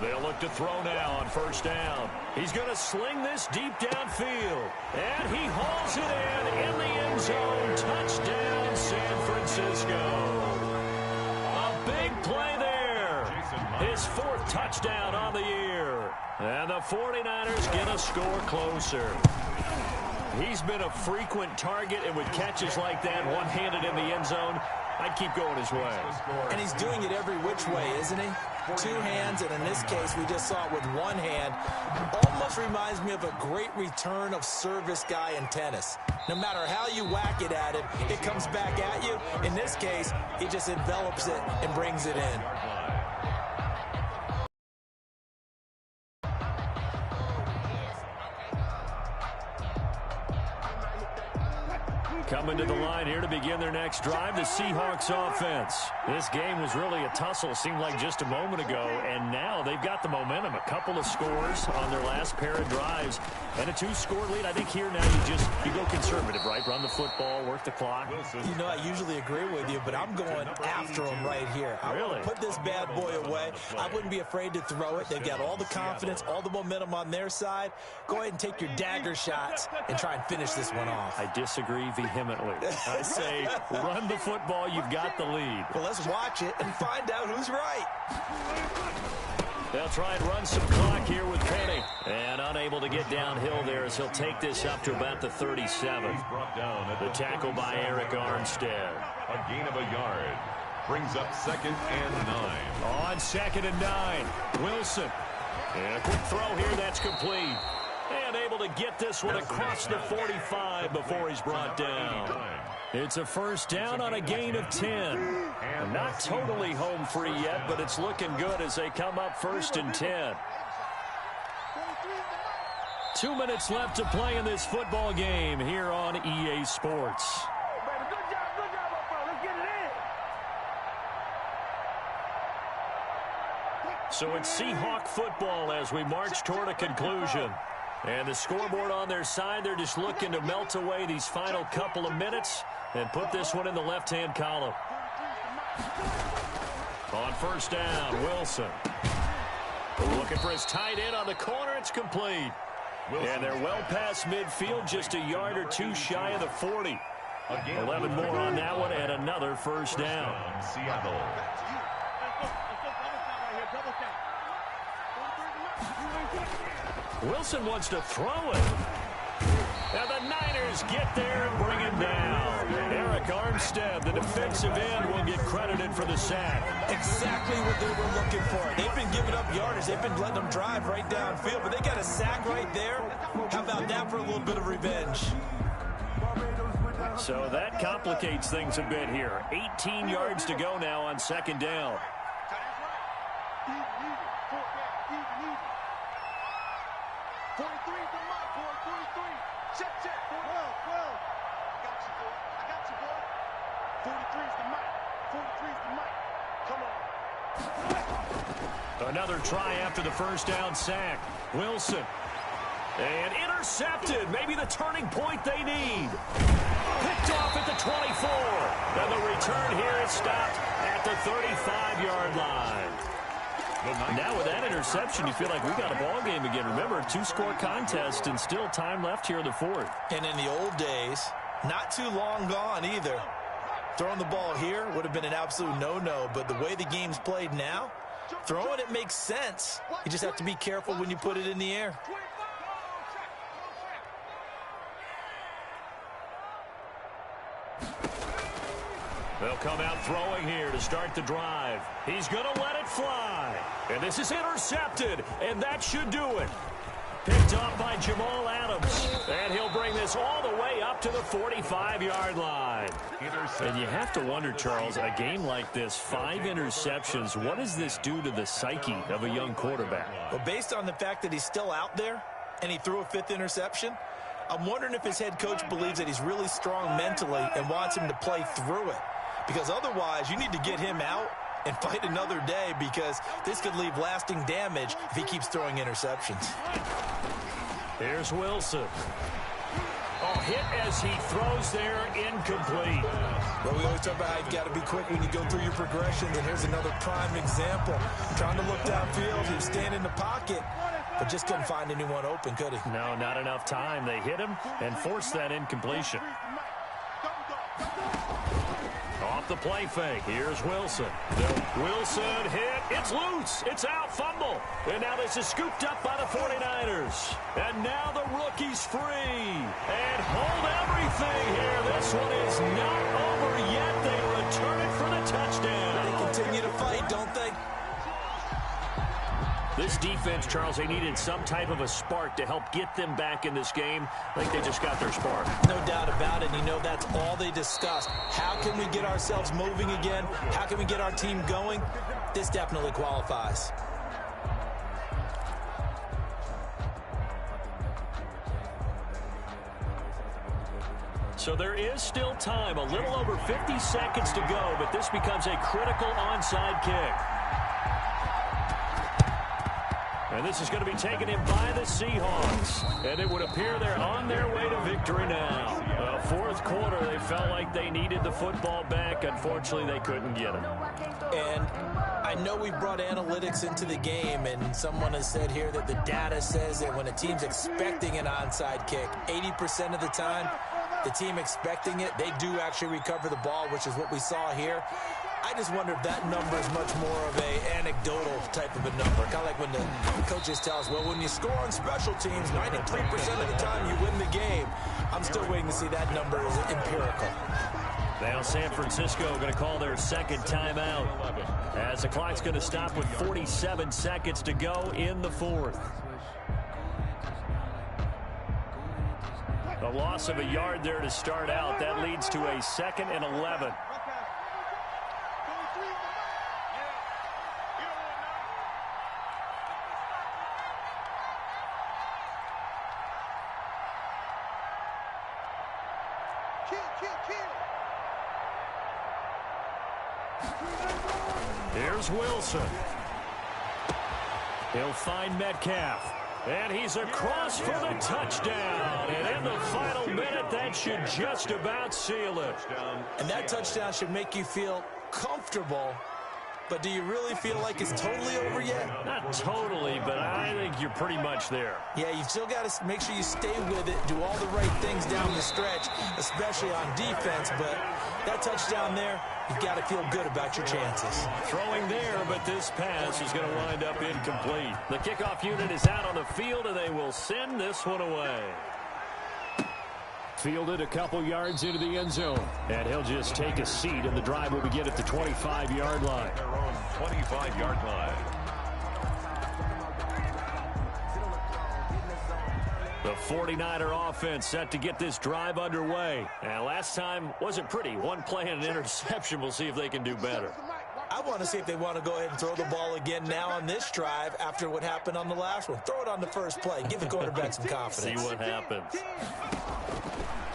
They'll look to throw now on 1st down. He's going to sling this deep downfield. And he hauls it in the end zone. Touchdown, San Francisco. Big play there. His 4th touchdown on the year. And the 49ers get a score closer. He's been a frequent target, and with catches like that, one-handed in the end zone, I'd keep going his way. And he's doing it every which way, isn't he? 2 hands, and in this case, we just saw it with 1 hand. Almost reminds me of a great return of service guy in tennis. No matter how you whack it at him, it comes back at you. In this case, he just envelops it and brings it in. Coming to the line here to begin their next drive, the Seahawks offense. This game was really a tussle, seemed like just a moment ago, and now they've got the momentum. A couple of scores on their last pair of drives, and a 2-score lead. I think here now you go conservative, right? Run the football, work the clock. You know, I usually agree with you, but I'm going after them right here. I want to put this bad boy away. I wouldn't be afraid to throw it. They've got all the confidence, all the momentum on their side. Go ahead and take your dagger shots and try and finish this one off. I disagree vehemently. I say run the football. You've got the lead. Well, let's watch it and find out who's right. They'll try and run some clock here with Penny. And unable to get downhill there as he'll take this up to about the 37. The tackle by Eric Armstead. A gain of a yard. Brings up 2nd and 9. On 2nd and 9. Wilson. And a quick throw here. That's complete. And able to get this one across the 45 before he's brought down. It's a 1st down on a gain of 10. And not totally home free yet, but it's looking good as they come up 1st and 10. 2 minutes left to play in this football game here on EA Sports. So it's Seahawk football as we march toward a conclusion. And the scoreboard on their side, they're just looking to melt away these final couple of minutes and put this one in the left-hand column. On 1st down, Wilson. Looking for his tight end on the corner. It's complete. And they're well past midfield, just a yard or two shy of the 40. 11 more on that one, and another first down. Seattle. Wilson wants to throw it. And the Niners get there and bring him down. Eric Armstead, the defensive end, will get credited for the sack. Exactly what they were looking for. They've been giving up yardage. They've been letting them drive right downfield, but they got a sack right there. How about that for a little bit of revenge? So that complicates things a bit here. 18 yards to go now on second down. Another try after the first down sack. Wilson. And intercepted. Maybe the turning point they need. Picked off at the 24. And the return here is stopped at the 35-yard line. Now with that interception, you feel like we got a ball game again. Remember, a two-score contest and still time left here in the fourth. And in the old days, not too long gone either. Throwing the ball here would have been an absolute no-no, but the way the game's played now, throwing it makes sense. You just have to be careful when you put it in the air. They'll come out throwing here to start the drive. He's going to let it fly. And this is intercepted, and that should do it. Picked off by Jamal Adams. And he'll bring this all the way up to the 45-yard line. And you have to wonder, Charles, a game like this, 5 interceptions, what does this do to the psyche of a young quarterback? Well, based on the fact that he's still out there and he threw a 5th interception, I'm wondering if his head coach believes that he's really strong mentally and wants him to play through it. Because otherwise, you need to get him out and fight another day, because this could leave lasting damage if he keeps throwing interceptions. Here's Wilson. Oh, hit as he throws there, incomplete. Well, we always talk about how you've got to be quick when you go through your progressions, and here's another prime example. Trying to look downfield, he was standing in the pocket, but just couldn't find anyone open, could he? No, not enough time. They hit him and forced that incompletion. Off the play fake. Here's Wilson. Wilson hit. It's loose. It's out. Fumble. And now this is scooped up by the 49ers. And now the rookie's free. And hold everything here. This one is not over yet. They return it for the touchdown. They continue to fight, don't they? This defense, Charles, they needed some type of a spark to help get them back in this game. I think they just got their spark. No doubt about it. You know, that's all they discussed. How can we get ourselves moving again? How can we get our team going? This definitely qualifies. So there is still time, a little over 50 seconds to go, but this becomes a critical onside kick. And this is going to be taken in by the Seahawks. And it would appear they're on their way to victory now. Fourth quarter, they felt like they needed the football back. Unfortunately, they couldn't get it. And I know we brought analytics into the game, and someone has said here that the data says that when a team's expecting an onside kick, 80% of the time, the team expecting it, they do actually recover the ball, which is what we saw here. I just wonder if that number is much more of a anecdotal type of a number. Kind of like when the coaches tell us, well, when you score on special teams, 93% of the time you win the game. I'm still waiting to see that number is empirical. Now San Francisco going to call their second timeout as the clock's going to stop with 47 seconds to go in the fourth. A loss of a yard there to start out. That leads to a 2nd and 11. Here's Wilson. He'll find Metcalf. And he's across for the touchdown. And in the final minute, that should just about seal it. And that touchdown should make you feel comfortable but do you really feel like it's totally over yet? Not totally, but I think you're pretty much there. Yeah, you still got to make sure you stay with it, do all the right things down the stretch, especially on defense, but that touchdown there, you've got to feel good about your chances. Throwing there, but this pass is going to wind up incomplete. The kickoff unit is out on the field, and they will send this one away. Fielded a couple yards into the end zone, and he'll just take a seat, and the drive will begin at the 25-yard line. Their own 25-yard line. The 49er offense set to get this drive underway. And last time wasn't pretty. One play and an interception. We'll see if they can do better. I want to see if they want to go ahead and throw the ball again now on this drive after what happened on the last one. Throw it on the first play. Give the quarterback some confidence. See what happens.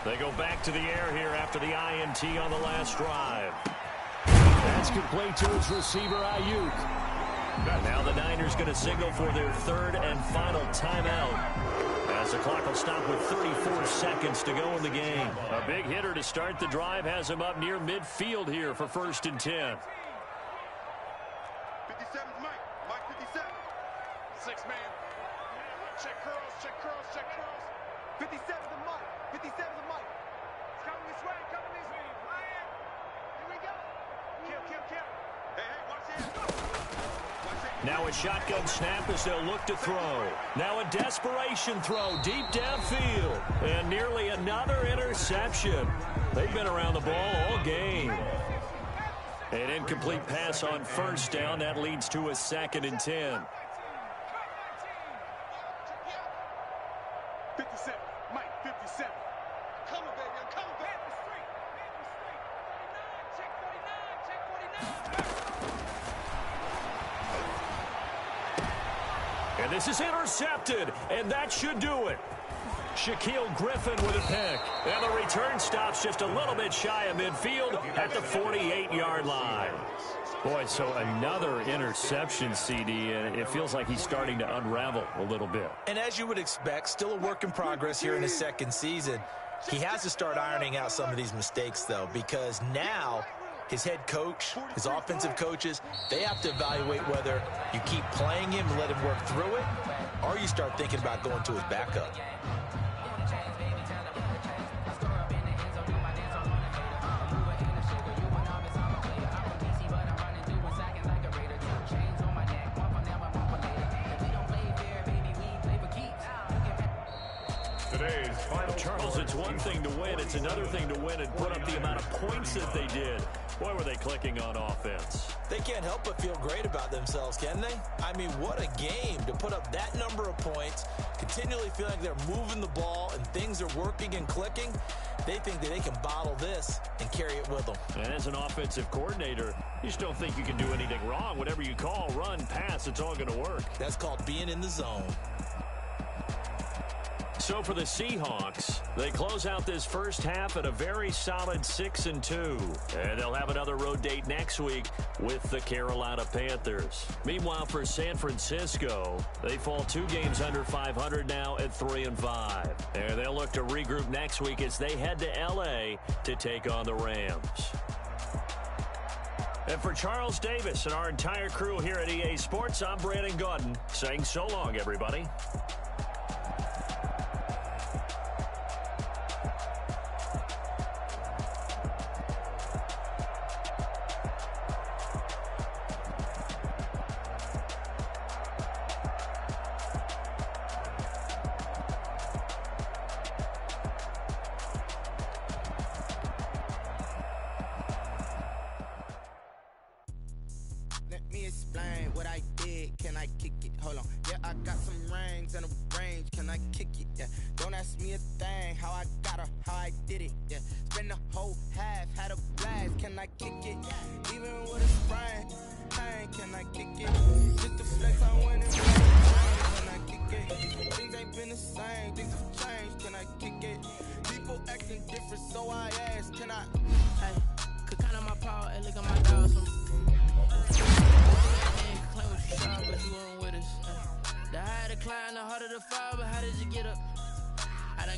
They go back to the air here after the INT on the last drive. That's complete to his receiver, Ayuk. Now the Niners going to signal for their third and final timeout, as the clock will stop with 34 seconds to go in the game. A big hitter to start the drive has him up near midfield here for 1st and 10. 57's Mike. Mike 57. 6-man. Check curls, check curls, check curls. 57's the Mike. 57's the Mike. It's coming this way, coming this way. Ryan. Here we go. Kill. Hey, watch this. Now a shotgun snap as they'll look to throw. Now a desperation throw deep downfield. And nearly another interception. They've been around the ball all game. An incomplete pass on 1st down. That leads to a 2nd and 10. 57. Mike 57. Come on, baby. I'm coming back. Check 49. And this is intercepted, and that should do it. Shaquille Griffin with a pick. And the return stops just a little bit shy of midfield at the 48-yard line. Boy, so another interception, CD, and it feels like he's starting to unravel a little bit. And as you would expect, still a work in progress here in his second season. He has to start ironing out some of these mistakes, though, because now his head coach, his offensive coaches, they have to evaluate whether you keep playing him and let him work through it, or you start thinking about going to his backup. Today's final Charles, it's one thing to win. It's another thing to win and put up the amount of points that they did. Boy, were they clicking on offense. They can't help but feel great about themselves, can they? I mean, what a game to put up that number of points, continually feeling like they're moving the ball and things are working and clicking. They think that they can bottle this and carry it with them. And as an offensive coordinator, you just don't think you can do anything wrong. Whatever you call, run, pass, it's all going to work. That's called being in the zone. So for the Seahawks, they close out this first half at a very solid 6-2. And they'll have another road date next week with the Carolina Panthers. Meanwhile, for San Francisco, they fall 2 games under 500 now at 3-5. And they'll look to regroup next week as they head to L.A. to take on the Rams. And for Charles Davis and our entire crew here at EA Sports, I'm Brandon Gaudin saying so long, everybody.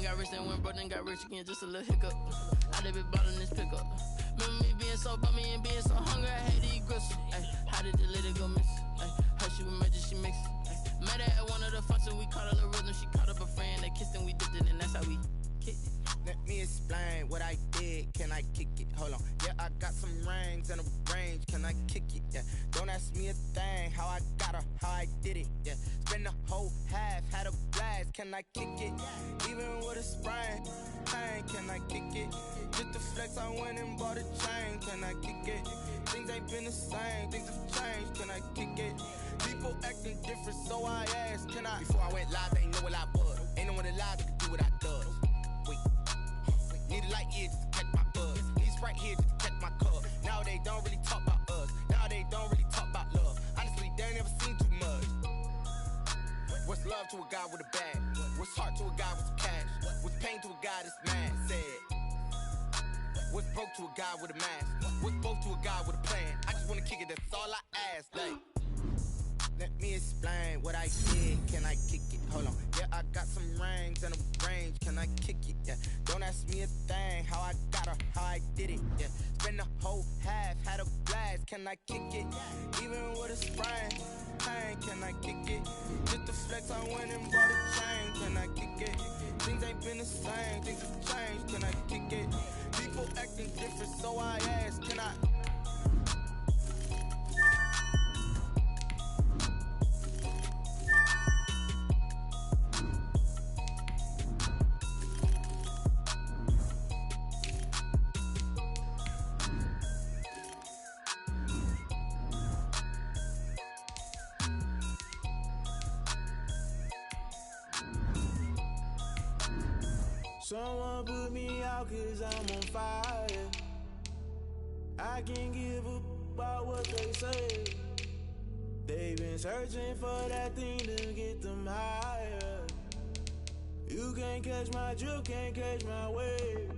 then got rich, then went broke, then got rich again, just a little hiccup. I did be ballin' this pickup. Remember me being so bummy and being so hungry, I had to eat gristle. Ay, how did the lady go miss? Ay, her she was magic, she mixed. Met her at one of the functions, we caught a little rhythm, she caught up a friend, they kissed and we dipped it, and that's how we kicked it. Let me explain what I did. Can I kick it? Hold on. Yeah, I got some rings and a range. Can I kick it? Yeah. Don't ask me a thing. How I got her, how I did it. Yeah. Spend the whole half, had a blast. Can I kick it? Even with a sprain. Pain, can I kick it? Just the flex, I went and bought a chain. Can I kick it? Things ain't been the same. Things have changed. Can I kick it? People acting different, so I asked. Can I? Before I went live, they ain't know what I was. Ain't no one alive that could do what I does. Wait. Need a light year just to catch my buzz. Need Sprite here just to catch my cup. Now they don't really talk about us. Now they don't really talk about love. Honestly, they ain't never seen too much. What's love to a guy with a bag? What's heart to a guy with some cash? What's pain to a guy that's mad? Said. What's broke to a guy with a mask? What's both to a guy with a plan? I just wanna kick it, that's all I ask. Like, let me explain what I did. Can I kick it? Hold on. Yeah, I got some rings and a range. Can I kick it? Yeah. Don't ask me a thing. How I got her, how I did it. Yeah. Spend the whole half, had a blast. Can I kick it? Even with a sprain. Pain, can I kick it? Just the flex, I went and bought a chain. Can I kick it? Things ain't been the same. Things have changed. Can I kick it? People acting different, so I ask. Can I? Someone put me out cause I'm on fire. I can't give up about what they say. They've been searching for that thing to get them higher. You can't catch my drift, can't catch my wave.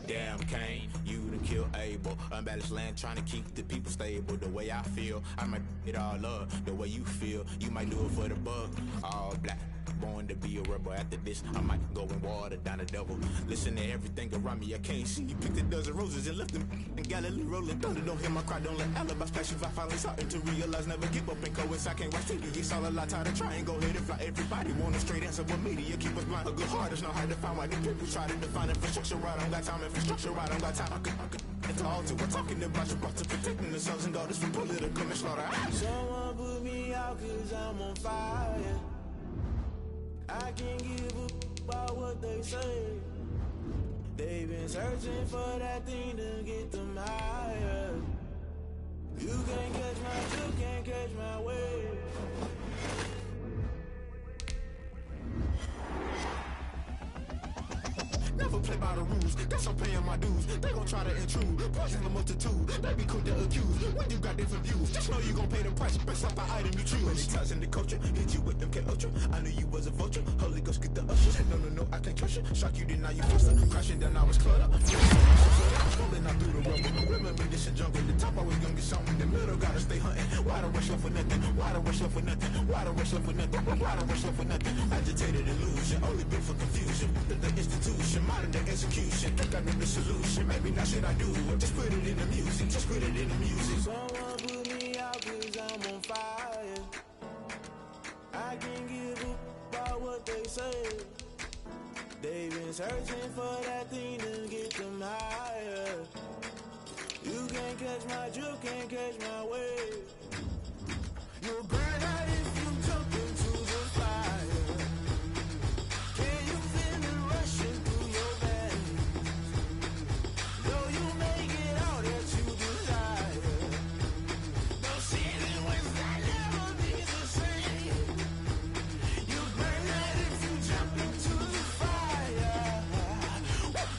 Damn Kane, you done kill Abel. Unbalanced land trying to keep the people stable. The way I feel, I might it all up. The way you feel, you might do it for the bug. All black, born to be a rebel. After this, I might go and water down the devil. Listen to everything around me, I can't see. You picked a dozen roses and left them in Galilee rolling thunder. Don't hear my cry, don't let alibis pass you. I finally starting to realize, never give up and coincide. Can't watch TV, it's all a lot. Tired of trying, go ahead and fly. Everybody want a straight answer with media, keep us blind. A good heart is not hard to find. Why the people try to define infrastructure right? I don't got time, infrastructure right, I don't got time. I could all to we're talking about your brother, protecting the sons and daughters from political manslaughter. Someone put me out cause I'm on fire. I can't give up about what they say. They've been searching for that thing to get them higher. You can't catch my drift, can't catch my wave. Never play by the rules, guess I'm paying my dues. They gon' try to intrude, poison the multitude. They be quick to accuse, when you got different views. Just know you gon' pay the price, based off the item you choose. Many ties in the culture, hit you with them K-Ultra. I knew you was a vulture, Holy Ghost get the ushers. No, I can't trust you. Shock you, then now you fluster. Crashing down, I was cluttered. Rolling out through the rubble. Remember this in jungle, the top always gonna get something. The middle gotta stay hunting. Why the rush up for nothing? Why the rush up for nothing? Why the rush up for nothing? Why the rush up for nothing? Agitated illusion, only built for confusion. The institution, modern day execution. Think I know the solution. Maybe not shit I do. Just put it in the music. Just put it in the music. Someone put me out cause I'm on fire. I can't give up about what they say. They've been searching for that thing to get them higher. You can't catch my drift, can't catch my wave. You'll burn out if you jump into the fire. Can you feel it rushing through your veins? Though you make it all that you desire. No ceiling when that never be the same. You burn out if you jump into the fire.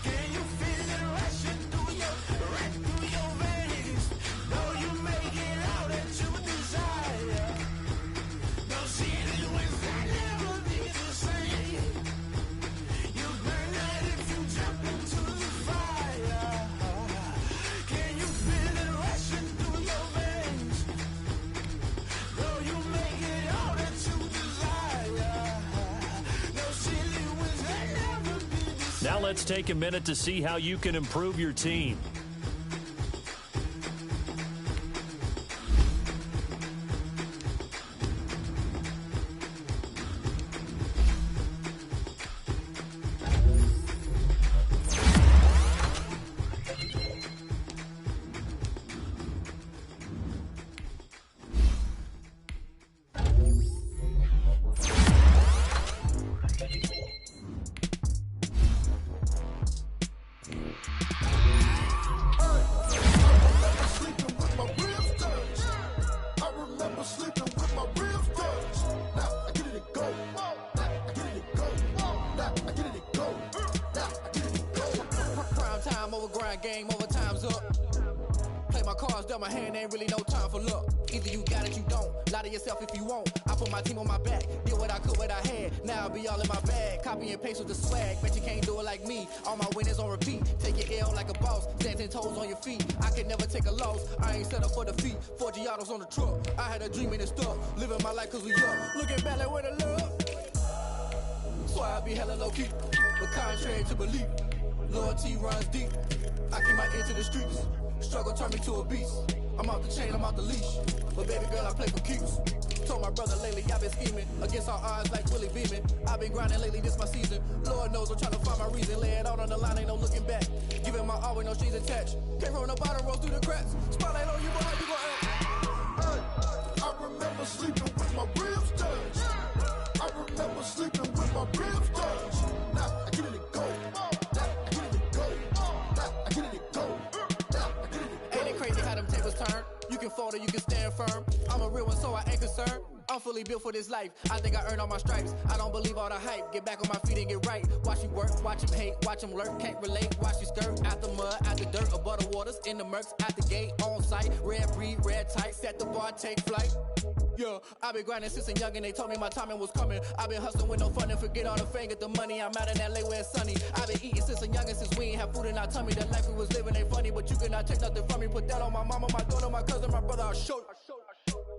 Can you feel it rushing through your veins? Though you make it all that you desire. Now let's take a minute to see how you can improve your team. Game over, time's up. Play my cards, dealt my hand, ain't really no time for luck. Either you got it, you don't. Lie to yourself if you won't. I put my team on my back, did what I could, what I had. Now I'll be all in my bag. Copy and paste with the swag. Bet you can't do it like me. All my winners on repeat. Take your L like a boss. Stand 10 toes on your feet. I can never take a loss. I ain't set up for defeat. 4 Giottos on the truck. I had a dream and it stuck. Living my life cause we up. Looking back like where the love. So I be hella low key. But contrary to belief, loyalty runs deep. I keep my ear to the streets. Struggle turn me to a beast. I'm out the chain, I'm out the leash. But baby girl, I play for keeps. Told my brother lately, I've been scheming. Against all odds like Willie Beeman. I've been grinding lately, this my season. Lord knows I'm trying to find my reason. Lay it out on the line, ain't no looking back. Giving my all with no strings attached. Came from the bottom, roll through the cracks. Spotlight on you, boy, how you gon' act? Hey, I remember sleeping with my ribs touched. I remember sleeping with my ribs touched. Now I get it go. You can fold or you can stand firm. I'm a real one, so I ain't concerned. I'm fully built for this life. I think I earned all my stripes. I don't believe all the hype. Get back on my feet and get right. Watch you work, watch him hate, watch him lurk. Can't relate, watch you skirt. Out the mud, out the dirt, above the waters, in the murks, out the gate, on site. Red breed, red tight, set the bar, take flight. Yeah, I been grinding since a young and they told me my timing was coming. I been hustling with no fun and forget all the fame, get the money. I'm out in LA where it's sunny. I been eating since a young and since we ain't have food in our tummy. The life we was living ain't funny, but you cannot take nothing from me. Put that on my mama, my daughter, my cousin, my brother, I'll show you.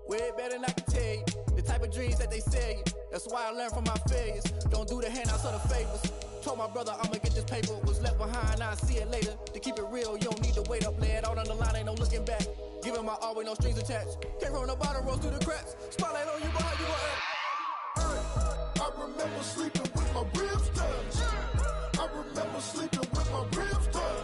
Way better than I can tell you. The type of dreams that they sell you. That's why I learned from my failures. Don't do the handouts or the favors. Told my brother I'ma get this paper. Was left behind, I'll see it later. To keep it real, you don't need to wait up. Lay it out on the line, ain't no looking back. Giving my all with no strings attached. Came from the bottom, rose through the cracks. Spotlight on you, boy, how you gon' act? I remember sleeping with my ribs touched. I remember sleeping with my ribs touched.